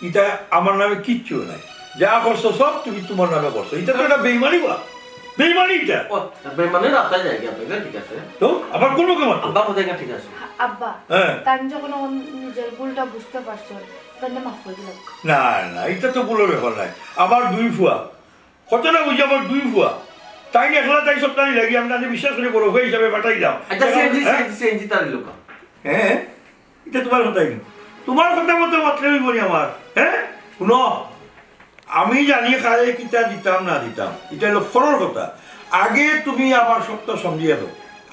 এটা আমার নামে কিচ্ছু নাই যা করছো সব তুমি তোমার নামে করছো এটা তো একটা বেইমানি বা বেইমানিটা ও বেমানে রাস্তা যায় কি আপনাদের ঠিক আছে তো আবার কোনো কেমন আব্বা কোথায় গেছে ঠিক আছে আব্বা হ্যাঁ তাই যখন ওর নিজের ভুলটা বুঝতে পারছো তাহলে মাফ করে দিলাম না না এটা তো কোনো ব্যাপার নাই আমার দুই ফুয়া কতটা বুঝি আমার দুই ফুয়া তাই নিয়ে একলা তাই সপ্তাহ লাগি আমি তাদের বিশ্বাস করে বড় হয়ে হিসাবে পাঠাইলাম আচ্ছা সিএনজি তার লোক হ্যাঁ এটা তোমার কথাই না তোমার কথা মতো মাত্রই বলি আমার হ্যাঁ শুনো আমি জানি কারে কিতা দিতাম না দিতাম এটা হলো ফরর কথা আগে তুমি আমার সপ্তাহ সমঝিয়ে দাও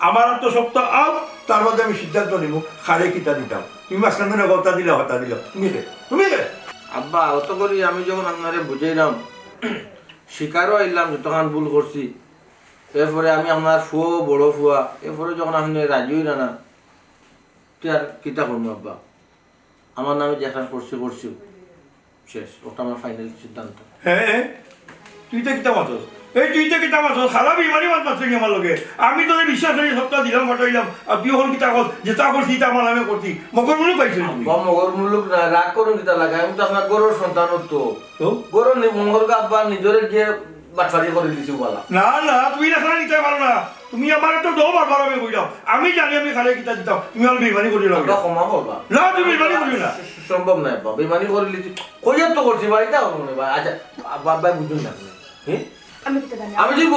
আমার তো সপ্তাহ আও তার মধ্যে আমি সিদ্ধান্ত নিব কারে কিতা দিতাম তুমি মাঝখান দিনে কথা দিলে হতা দিল তুমি কে আব্বা অত করি আমি যখন আপনারে বুঝাইলাম শিকারও আইলাম যতক্ষণ ভুল করছি এরপরে আমি আপনার ফুয়ো বড় ফুয়া এরপরে যখন আপনি রাজি হইল না তুই আর কিতা করবো আব্বা আমার নামে যেখান করছি শেষ ওটা আমার ফাইনাল সিদ্ধান্ত হ্যাঁ তুই তো কিতা মাতস এই তুই তো কিতা মাতস খারাপ ইমানি মাত মাত্র আমার লগে আমি তোদের বিশ্বাস করি সপ্তাহ দিলাম পাঠাইলাম আর তুই হল কিতা কর যেটা করছি তা আমার নামে করছি মকর মূল্য পাইছিস মগর মুলুক না রাগ করুন কিতা লাগে আমি তো আপনার গরুর সন্তান তো তো গরুর মঙ্গলকে আব্বা নিজরে গিয়ে বাটফারি করে দিছি বলা না না তুমি রাখা নিতে পারো না তুমি আমার তো দো বারবার আমি কইলাম আমি জানি আমি খালে কিতা দিতাম তুমি আর বেমানি করি আব্বা ক্ষমা করবা না তুমি বেমানি করি না সম্ভব না আব্বা বেমানি করে লিছি কইয়া তো করছি ভাই এটা মনে ভাই আচ্ছা আব্বা বুঝুন না হ্যাঁ আমি কিতা জানি আমি যদি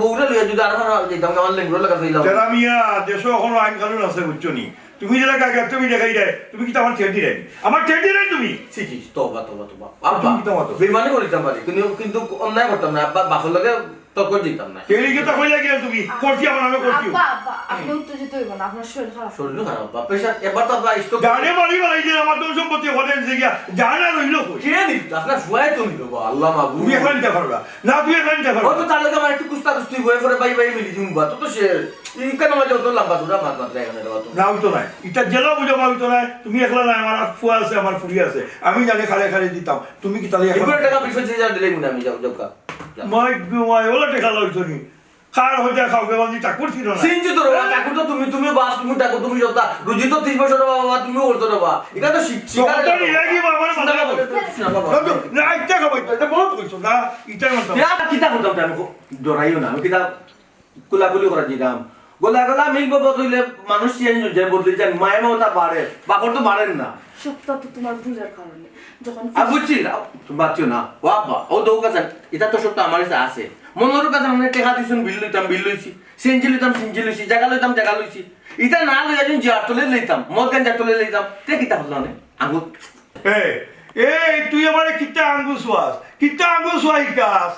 বউরে লইয়া যদি আর যেতাম আমার লেঙ্গুর লাগা যাইলাম যারা মিয়া দেশ এখনো আইন কানুন আছে বুঝছো নি তুমি যেটা কাকে তুমি দেখাই দেয় তুমি কি আমার ঠেট দিলে আমার ঠেট দিলে তুমি সিজি তোবা আব্বা তুমি তো মাতো বেমানি করিতাম পারি কিন্তু অন্যায় করতাম না আব্বা বাসর লাগে তর্ক দিতাম না কেলি কে তখন লাগিয়ে তুমি করছি আমার নামে করছি আব্বা আব্বা আপনি উত্তেজিত হইব না আপনার শরীর খারাপ শরীর খারাপ আব্বা পেশা এবার তো আব্বা স্টক জানে মারি মারাই যে আমার তো সম্পত্তি হলে গিয়া জানা রইল কই কে দিত আপনার ফুয়াই তো নিল আল্লাহ মাবু তুমি এখন নিতে পারবা না তুমি এখন নিতে ও পারবা তো তার লাগে আমার একটু কুস্তা কুস্তি বয়ে পরে বাই মিলি দিম বা তো সে ইনকাম মাঝে অত লম্বা সুরা মাত মাত এখানে দেওয়া তো না হইতো নাই এটা জেলা বুঝা হইতো নাই তুমি একলা নাই আমার ফুয়া আছে আমার ফুড়ি আছে আমি জানি খালে খালে দিতাম তুমি কি তাহলে এখন এগুলো টাকা 20,000 দিলেই মনে আমি যাও কা মাই মাই ওলা টেকা লইতো নি খার হইতে খাও বেবান্দি তা করছিল না সিনজি তো রবা টাকু তো তুমি বাস তুমি টাকু তুমি জতা রুজি তো 30 বছর বাবা তুমি ওরতো রবা এটা তো শিকার সবটা লাগি আমার মাথা না এটা খাবাই এটা বহুত কইছো না এটা মত ইয়া কিতা করতাম আমি ডরাইও না আমি কিতা কুলাকুলি করা দিলাম গোলা মিলবো বদলে মানুষ চেঞ্জ হয়ে যায় বদলে যায় মায়ের মতো বাড়ে বাকর তো বাড়েন না সপ্তাহ তো তোমার ভুলের কারণে যখন আমি বুঝছি তুমি বাচ্চো না বাবা ও দৌ কাছে এটা তো সব তো আমার কাছে আছে মনোর কাছে মানে টেকা দিছুন বিল লইছি সিনজি লইছি জায়গা লইছি এটা না লইয়া যদি জিয়ার তলে লইতাম মদ গান জাতলে লইতাম তে কিতা হল না আঙ্গুল এই তুই আমারে কিতা আঙ্গুল সোয়াস কাস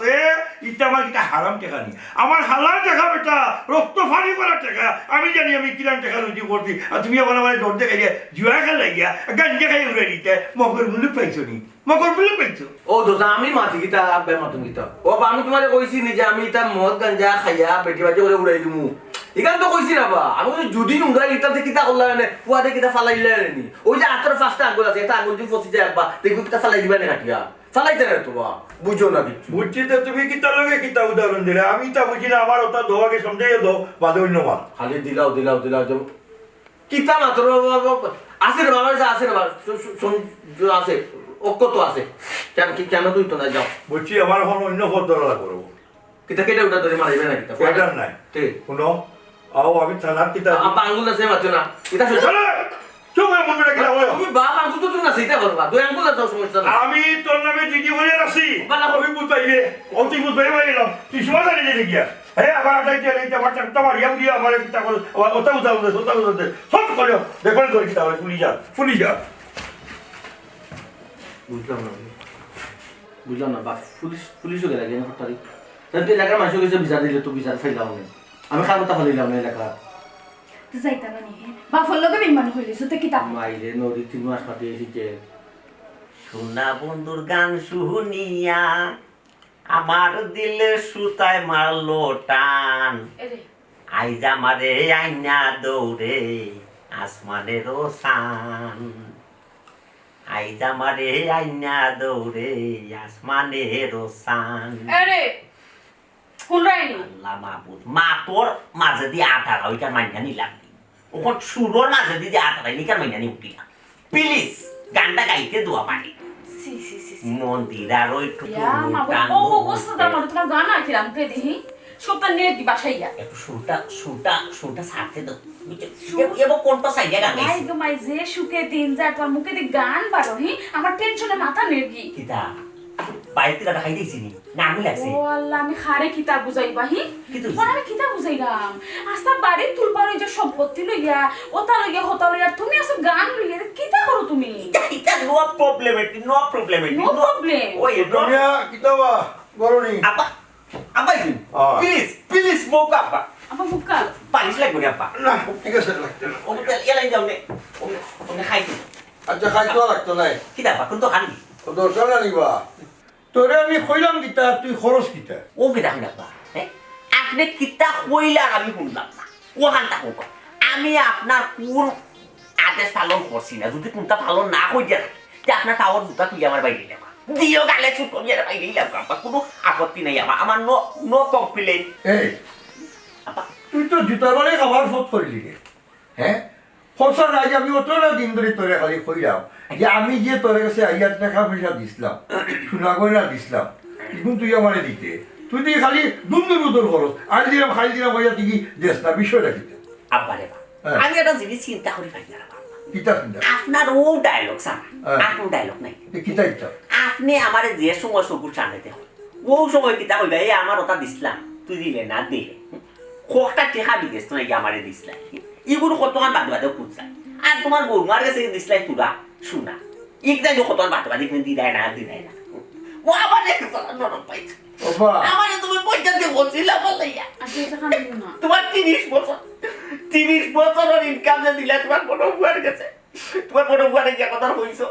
ইটা আমার কিতা হারাম টাকা নি আমার হালাল টাকা বেটা রক্ত ফানি করা টাকা আমি জানি আমি কিরাম টাকা রুজি করছি আর তুমি আমার আমার দর দেখে জুয়া খেলা গিয়া গাঞ্জা খাই উড়ে নিতে মকর মূল্য পাইছো নি মকর মূল্য পাইছো ও দোসা আমি মাতি কিতা আব্বে মাতুন কিতা ও আমি তোমারে কইছি নি যে আমি এটা মদ গাঞ্জা খাইয়া পেটি বাজি করে উড়াই দিমু ইকান তো কইছি না বা আমি যদি উড়াই ইটাতে কিতা করলা মানে কুয়াতে কিতা ফালাইলা নি ওই যে আতর ফাস্টা আঙ্গুল আছে এটা আঙ্গুল দি ফসি যায় আব্বা দেখো কিতা ফালাই দিবা না কাটিয়া ফালাইতে না তো বা বুঝো না কিছু বুঝছি তো তুমি কিতা লগে কিতা উদাহরণ দিলে আমি তা বুঝি না আমার ওটা দোয়াকে সমঝাইয়ে দাও বাদে অন্য মাল খালি দিলাও কিতা মাত্র আছে রে বাবা আছে রে বাবা আছে অক্ক তো আছে কেন তুই তো না যাও বুঝছি আমার এখন অন্য পথ ধরা করবো কিতা কেটে উঠা ধরে মারাইবে না কিতা কয়টার নাই ঠিক শুনো আও আমি থানার কিতা আপা আঙ্গুল আছে মাত্র না এটা চুপ মন বেটা কিলা বলো তুমি বাপ আঙ্গুল তো তুমি না সেটা করবা দুই আঙ্গুল আছে সমস্যা না আমি তোর নামে দিদি বলে রাখছি বালা আমি বুঝাইবে অতি বুঝাইবে মারিলাম তুই সময় জানি যে গিয়া হ্যাঁ আবার আটাই দিয়ে এইটা বাচ্চা তোমার ইয়াম দিয়া আমার কিতা করে ওটা উঠা সব করে দেখো তোর কিতা হয় ফুলি যা বুঝলাম না বাপ পুলিশও গেলে গেলে হঠাৎ তুই এলাকার মানুষ গেছে বিচার দিলে তো বিচার ফাইলাম না আমি খার কথা ফাইলাম না এলাকা তো যাইতা না নি বাফর লগে বেমান হইলিস তো কিতা মাইলে নদী 3 মাস কাটিয়ে এসেছে সোনা বন্ধুর গান শুনিয়া আমার দিলে সুতায় মারলো টান আইজ আমারে আইনা দৌড়ে আসমানের সান আইজ আমারে আইনা দৌড়ে আসমানের সান আরে হুনরাইনি আল্লাহ মাহবুদ মা তোর মাঝে দিয়ে আটারা ওইটা মাইনা নিলাম ওখন সুরোর মাঝে দিয়ে যে আটারা নিকার মাইনা নি উঠিলাম প্লিজ গানটা গাইতে দোয়া পারি সি সি সি মন্দির আর ওই ইয়া মা ও ও বসতো তার মানে তোমার গান আইছিলাম কে দিহি সবটা নিয়ে দি বাসাইয়া একটু সুরটা ছাড়তে দাও এবং কোনটা সাইডে গান মাই গাইছি গো মাই যে সুখে দিন যায় তোর মুখে দিয়ে গান বারো হি আমার টেনশনে মাথা নেগি কিতা বাইরে টাকা খাই দিয়েছি নি না আমি লাগছে ও আল্লাহ আমি খারে কিতা বুঝাইবা হি কি তুই মানে আমি কিতা বুঝাইলাম আস্তা বাড়ি তুলবার ওই যে সম্পত্তি লইয়া ওটা লইয়া হতা লইয়া তুমি আসো গান লইয়া কিতা করো তুমি এটা নো প্রবলেম নো প্রবলেম ওই দুনিয়া কিতাবা গরনি আপা আপা প্লিজ স্মোক আপা আমার মুখা পালিশ লাগবে না আপা না ঠিক আছে লাগতে না। ওকে এলাই যাও নে ওকে খাই দিও আচ্ছা খাইতো লাগতো নাই কি আপা কোন তো খানি ও দরকার না নিবা তোরে আমি কইলাম কিতা তুই খরচ কিতা ও কি দেখেন আপা হ্যাঁ আপনি কিতা কইলা আমি শুনলাম না ও হানটা হোক আমি আপনার কোন আদেশ পালন করছি না যদি কোনটা পালন না কই দিয়া যে আপনার টাওয়ার দুটা তুই আমার বাইরে যাবা দিও গালে ছুট আমি আর বাইরে যাবো আপা কোনো আপত্তি নাই আমার নো কমপ্লেন এই আপা তুই তো জুতার বাড়ি খাবার ফোট করলি রে হ্যাঁ ফসা নাই আমি অতটা দিন ধরে তোরে খালি কইলাম যে আমি যে তোর কাছে আইয়ার টাকা পয়সা দিছিলাম সোনা গয়না দিছিলাম এখন তুই আমারে দিতে তুই তুই খালি দুমদুম তোর খরচ আজ দিলাম খাই দিলাম হইয়া তুই দেশ না বিষয়টা কিতা আপা রে আমি একটা জিনিস চিন্তা করি পাই না কিতা কিতা আপনার ও ডায়লগ সামা আপনার ডায়লগ নাই কিতা কিতা আপনি আমার যে সময় চকুর সামনে দেখো ও সময় কিতা কইবা এই আমার ওটা দিছিলাম তুই দিলে না দিলে কোকটা টেকা বিদেশ তো নাকি আমারে দিছিলাম এগুলো কতক্ষণ বাদ বাদেও পুজা আর তোমার বৌমার কাছে দিছিলাই তুরা শুনা ইকটা যে কতক্ষণ বাদ বাদে কিন্তু দিদায় না ও আবার নরম পাইছে ওবা আমারে তুমি পয়সা দিয়ে বলছিলা বলাইয়া আচ্ছা এটা খান দিও না তোমার 30 বছরের ইনকাম যে দিলে তোমার বড় বুয়ার গেছে তোমার বড় বুয়ারে যে কথা হইছো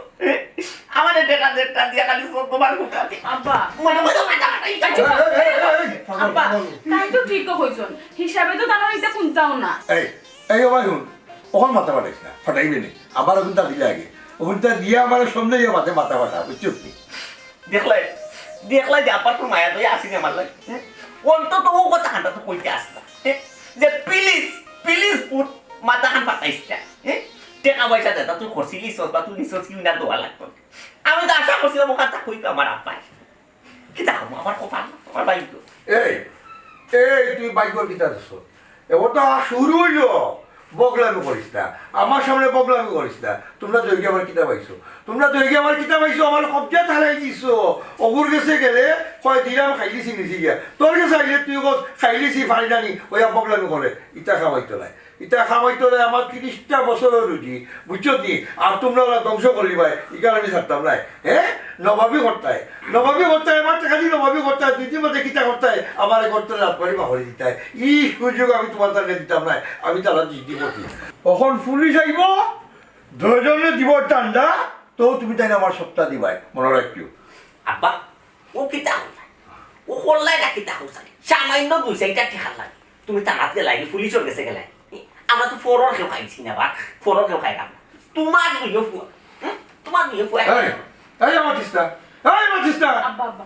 আমার টাকা দেড়টা দিয়া খালি তোমার কুটা দি আব্বা মনে মনে মাথা আব্বা তাই তো ঠিক কইছন হিসাবে তো তার এটা কোনটাও না এই এই ওবা শুন ওখান মাথা ফাটাইস না ফাটাইবি নি আবার ওখানটা দিলে আগে ওখানটা দিয়ে আমার সামনে যে মাথা ফাটা বুঝছো কি দেখলাই যে আপার তোর মায়া তো আসিনি আমার লাগে অন্তত ও কথা হাঁটা তো কইতে আসলা যে প্লিজ পুট মাথা হান পাতাইছে টাকা পয়সা দেতা তুই করছিলি সস বা তুই নিছস কি না দোয়া লাগতো আমি তো আশা করছিলাম ওখান তা কইতো আমার আপাই কি দেখো আমার কপাল আমার ভাই তো এই তুই বাইক কিতা দিছ ওটা শুরু হইল বগলামি করিস না আমার সামনে বগলামি করিস না তোমরা দৈর্ঘ্য আমার কিতা পাইছো আমার কবজা থালাই দিছো অগুর গেছে গেলে কয় দিলাম খাইলিছি নিছি গিয়া তোর কাছে আইলে তুই খাইলিছি ফাড়ি নানি ওই বগলামি করে ইটা খাওয়াইতো নাই আমার 30টা বছরের রুজি বুঝছো কি আর তোমরা ওরা ধ্বংস করলি ভাই ইকার আমি ছাড়তাম নাই হ্যাঁ নবাবি করতায় আমার টাকা দিয়ে নবাবি করতায় দুই দিন মধ্যে কিতা করতায় আমার করতে রাত পারি বাহরি দিতায় সুযোগ আমি তোমার তার দিতাম নাই আমি তারা জিজ্ঞি করছি কখন পুলিশ আইব দুজনে দিব ঠান্ডা তো তুমি তাই আমার সপ্তাহ দিবাই মনে রাখিও আব্বা ও কিতা ও করলাই না কিতা হচ্ছে সামান্য 2-4টা টাকা লাগে তুমি তাড়াতে লাগে পুলিশের কাছে গেলে আমরা তো ফোরর কেউ খাইছি না বা ফোরর কেউ খাই না তোমার দুইও ফুয়া এই আমার চিস্তা আব্বা আব্বা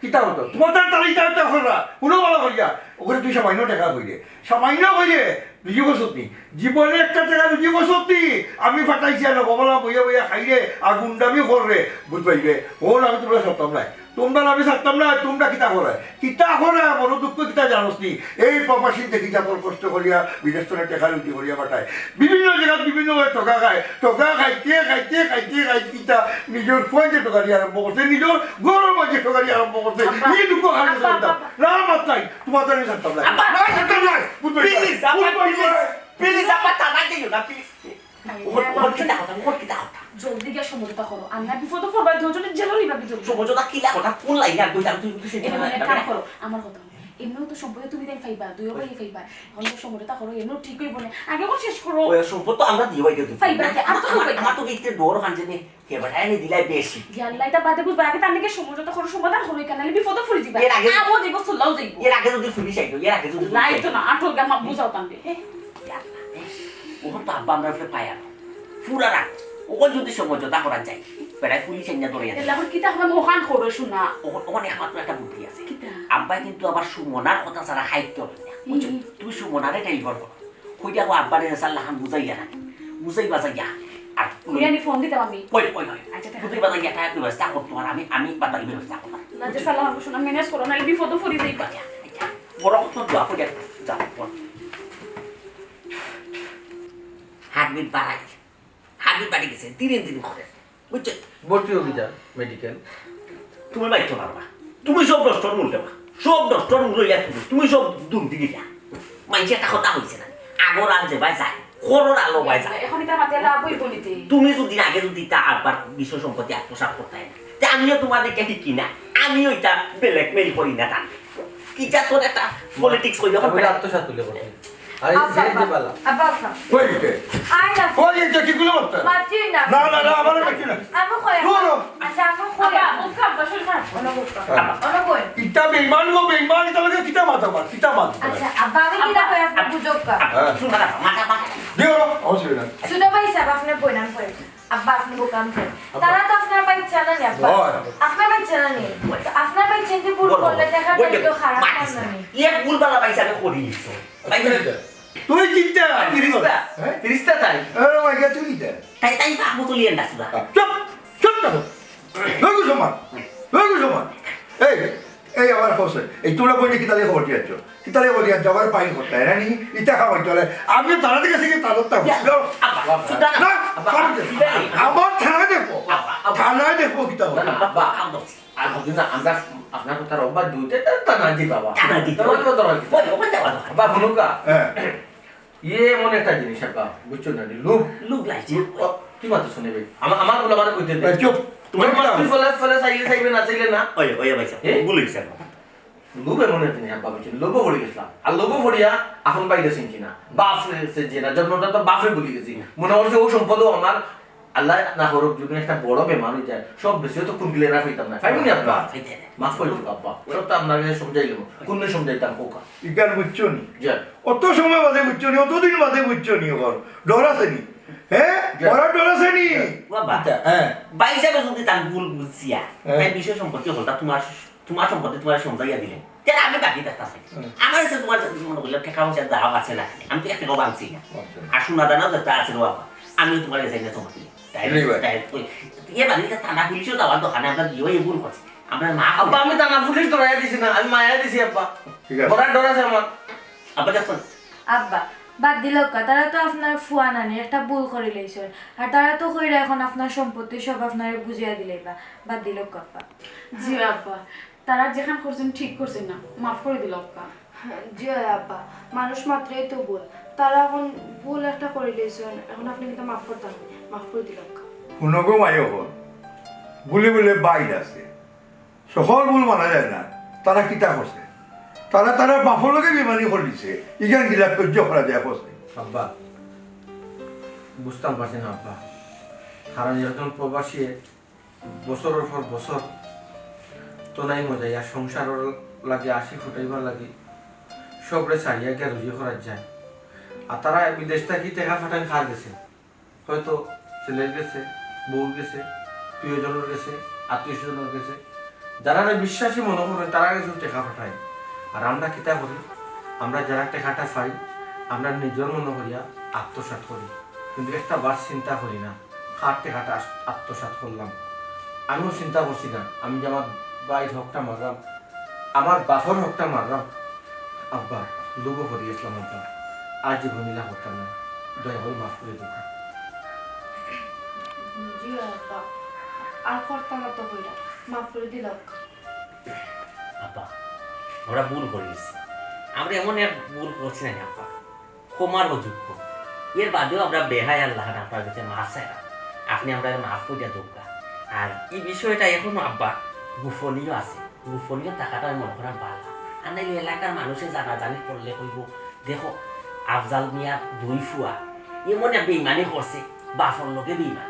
কিতা হতো তোমার তার তালিকা করা কোনো ভালো করিয়া ওখানে তুই সামান্য টাকা কইরে দুজি বসতি জীবনে একটা টাকা দুজি বসতি আমি ফাটাইছি আর ববলা বইয়া খাইরে আর গুন্ডামি কররে বুঝ পাইবে ওর আমি তোমরা সরতাম নাই আমি ছাড়তাম না তোমরা কিতা করে বড় দুঃখ কিতা জানোস নি এই প্রবাসী দেখি যা তোর কষ্ট করিয়া বিদেশ তোর টাকা লুটি করিয়া পাঠায় বিভিন্ন জায়গায় বিভিন্ন টাকা খাইতে কিতা নিজের পয়সা টাকা দিয়ে আরম্ভ করছে নিজের গরম মাঝে টাকা দিয়ে আরম্ভ করছে এই দুঃখ খালি ছাড়তাম না মাত নাই তোমার আমি ছাড়তাম না প্লিজ আব্বা টাকা দিও না প্লিজ ওর কিতা জলদি গিয়ে সমঝোতা করো আমরা বিপদ পড়বার দুজনে জেল নিবা বিজল সমঝোতা কি কথা কোন লাইন আর দুইটা তুই কাম করো আমার কথা এমনিও তো সম্পত্তি তুমি দেন ফাইবা দুইও ভাই ফাইবা আমরা সমঝোতা করো এমনিও ঠিক হইব না আগে কোন শেষ করো ওই সম্পদ তো আমরা দিই হইতে ফাইবা আর তো আমার তো এইতে ডোর খানছে নে কে বাটায় নি দিলাই বেশি ইয়াল্লাইটা বাদে বুঝবা আগে তার নাকি সমঝোতা করো সমাধান করো কেন বিপদ পড়ে যাবে আমো দিব সুলাও যাইব এর আগে যদি পুলিশ আইতো এর আগে যদি লাইট না আটল গামা বুঝাও তান্ডে ওখান তো আব্বা আমরা পায়া পুরা রাত ওখান যদি সমঝোতা করা যায় বেড়ায় পুলিশ এনে ধরে যায় এলা কিতা হবে মোহান করো শুনা ওখানে একমাত্র একটা বুদ্ধি আছে কিতা আব্বা কিন্তু আবার সুমনার কথা ছাড়া খাইতে হবে না তুমি সুমনারে টেলিফোন করো কই দেখো আব্বারে সাল্লাহান বুঝাইয়া না বুঝাইবা যাইয়া আর ইয়ানি ফোন দিতে আমি ওই আচ্ছা বুঝাইবা যাইয়া টাকা ব্যবস্থা করতে আর আমি বাতাই ব্যবস্থা করব না যে সাল্লাহান শুনা ম্যানেজ করো না বিপদ পড়ে যাইবা বড় কথা দোয়া করে যা হার্টবিট বাড়ি গেছে দিন করে বুঝছো ভর্তি হোক যা মেডিকেল তুমি বাইতো পারবা তুমি সব ডক্টর মূল দেবা সব ডক্টর মূল লইয়া তুমি সব দূর দিকে যা মাইছে একটা কথা হইছে না আগর আল যে ভাই যায় খরর আলো ভাই যায় এখন এটা মাঝে লাভ হইব নিতে তুমি যদি আগে যদি তা আবার বিশ্ব সম্পত্তি আত্মসাৎ করতে হয় তা আমিও তোমাদের কে ঠিক কিনা আমিও এটা ব্ল্যাকমেইল করি না তা কিটা তোর একটা পলিটিক্স কই যখন ওই আত্মসাৎ তুলে বসে আরে ছেড়ে দে বালা আব্বা আব্বা কই দিতে আয় না কই দিতে কি গুলো করতে মারছি না না না না আমার কাছে না আমু কই দূর আচ্ছা আমু কই আব্বা মুখা বসল না অন কই কিতা বেঈমান গো বেঈমান এটা লাগে কিতা মাথা মার কিতা মাথা আচ্ছা আব্বা আমি কি কই আপনি বুঝক কা শুনবা না মাথা মাথা দিও অবশ্যই না শুনো ভাই সাহেব আপনি বইনাম করে আব্বা আপনি কাম করে তারা তো আপনার ভাই জানা নেই আব্বা হয়। আপনার ভাই জানা নেই আপনার ভাই চিন্তা ভুল করলে দেখা যায় কেউ খারাপ না নেই ইয়ে ভুলবালা পাইছে আমি করি দিছো তুই চিন্তা ফিরিস্তা ফিরিস্তা তাই আরে ভাই তুই কিতা তাই বাবু তুলি এন্ডা সুদা চুপ চুপ থাকো লগু সমান এই এই আমার হোসে এই তোমরা বই কি তালে খবর দিয়েছো কি তালে খবর দিয়েছো আবার পাইন করতে হয় না নি ইটা খাওয়াই চলে আমি তারা থেকে শিখে তাদের তা আব্বা সুদা না আমার থানায় দেখবো কিতা আব্বা আব্বা আর যদি না আমরা আপনার কথা রব্বা দুইটা তা না দি বাবা টানা দি তোমার তো দরকার কি? ওই ওখানে যাওয়া বাবা ভনুকা হ্যাঁ ইয়ে এমন একটা জিনিস আপা বুঝছো না লোভ লুক লাইছে ও, কি মাত্র শুনেবে আমার বলে আমার কইতে দে চুপ তোমার মাস্তুই ফলে চাইলে না চাইলে না ওই ওই ভাইসা ভুল হইছে লোভ এমন একটা জিনিস আব্বা বুঝছেন লোভ পড়ে গেছিলাম আর লোভ পড়িয়া এখন বাইরে চিনছি না বাপ সে যে না জন্মটা তো বাপে ভুলে গেছি মনে হচ্ছে ও সম্পদও আমার আল্লাহ না করুক যদি একটা বড় বেমার হয়ে যায় সব বেশিও তো কুনকিলে না হইতাম না ফাইনি আব্বা মাফ করে দিও আব্বা সব তো আপনার কাছে সমঝাইলাম কোন সমঝাইতাম কোকা ইগান বুঝছো নি যা অত সময় বাদে বুঝছো নি অতদিন বাদে বুঝছো নি ওর ডর আছে নি হ্যাঁ ওরা ডর আছে নি বাবা হ্যাঁ বাইসা যদি তার ভুল বুঝছিয়া হ্যাঁ। তাই বিষয় সম্পত্তি হলটা তোমার সম্পত্তি তোমার সমঝাইয়া দিলে তাহলে আমি বাকি থাকতে আমার কাছে তোমার মনে করলে টাকা পয়সা দাও আছে না আমি তো একটা টাকাও বাঁধছি না আর শোনা দানা যেটা আছে রে বাবা আমি তোমার কাছে না সম্পত্তি তাই তাই ইয়ে বাড়িতে ঠান্ডা পুলিশও যাওয়ার দোকানে আমরা দিও এই ভুল করছি আমরা মা আব্বা আমি টানা পুলিশ ধরাইয়া দিছি না আমি মায়া দিছি আব্বা ঠিক আছে। বড় ডর আছে আমার আব্বা দেখুন আব্বা বাদ দিল কা তারা তো আপনার ফুয়া নানি একটা ভুল করে লইছে আর তারা তো কইরা এখন আপনার সম্পত্তি সব আপনারে বুঝিয়া দিলেই বা বাদ দিল কা আব্বা জি আব্বা তারা যেখান করছেন ঠিক করছেন না মাফ করে দিল আব্বা জি আব্বা মানুষ মাত্রই তো ভুল তারা এখন ভুল একটা করে দিয়েছেন এখন আপনি কিন্তু মাফ করতেন মাফ করে দিলাম শুনগো মায়ো হল বলে বলে বাইর আছে সকল ভুল মানা যায় না তারা কিতা করছে তারা বাপর লগে বিমানি করলিছে ইগান গিলা সহ্য করা যায় করছে আব্বা বুঝতাম পারছি না আব্বা কারণ এরকম প্রবাসী বছরের পর বছর তো নাই মজা আর সংসারের লাগে আসি ফুটাইবার লাগে সবরে ছাড়িয়া গিয়ে রুজি করার যায় আর তারা বিদেশ থেকে টেকা ফাটান খার গেছে হয়তো ছেলের গেছে বউ গেছে প্রিয়জনের গেছে আত্মীয় স্বজনের গেছে যারা বিশ্বাসী মনে করবেন তারা গেছে টেকা ফাটায় আর আমরা কিতা করি আমরা যারা টেকাটা পাই আমরা নিজের মনে করিয়া আত্মসাৎ করি কিন্তু একটা বার চিন্তা করি না কার টেকাটা আত্মসাৎ করলাম আমিও চিন্তা করছি না আমি যে আমার বাইর হকটা মারলাম আমার বাপর হকটা মারলাম আব্বা লোগো করে গেছিলাম আব্বা আর জীবনীলা করতাম না দয়া করে মাফ করে দেবো জি আব্বা আর করতাম না তো কইরা মাফ করে দিলাম আব্বা আমরা ভুল করেছি আমরা এমন এক ভুল করছি না আব্বা ক্ষমার যোগ্য এর বাদেও আমরা বেহায় আল্লাহ আপনার কাছে মাফ চাই আপনি আমরা মাফ করিয়া দোকা আর এই বিষয়টা এখনো আব্বা গোপনীয় আছে গোপনীয় টাকাটা মনে করা ভালো আর নাইলে এলাকার মানুষের জানাজানি করলে কইব দেখো আফজাল মিয়া দুই ফুয়া এমন বেইমানি করছে বাফর লোকে বেইমান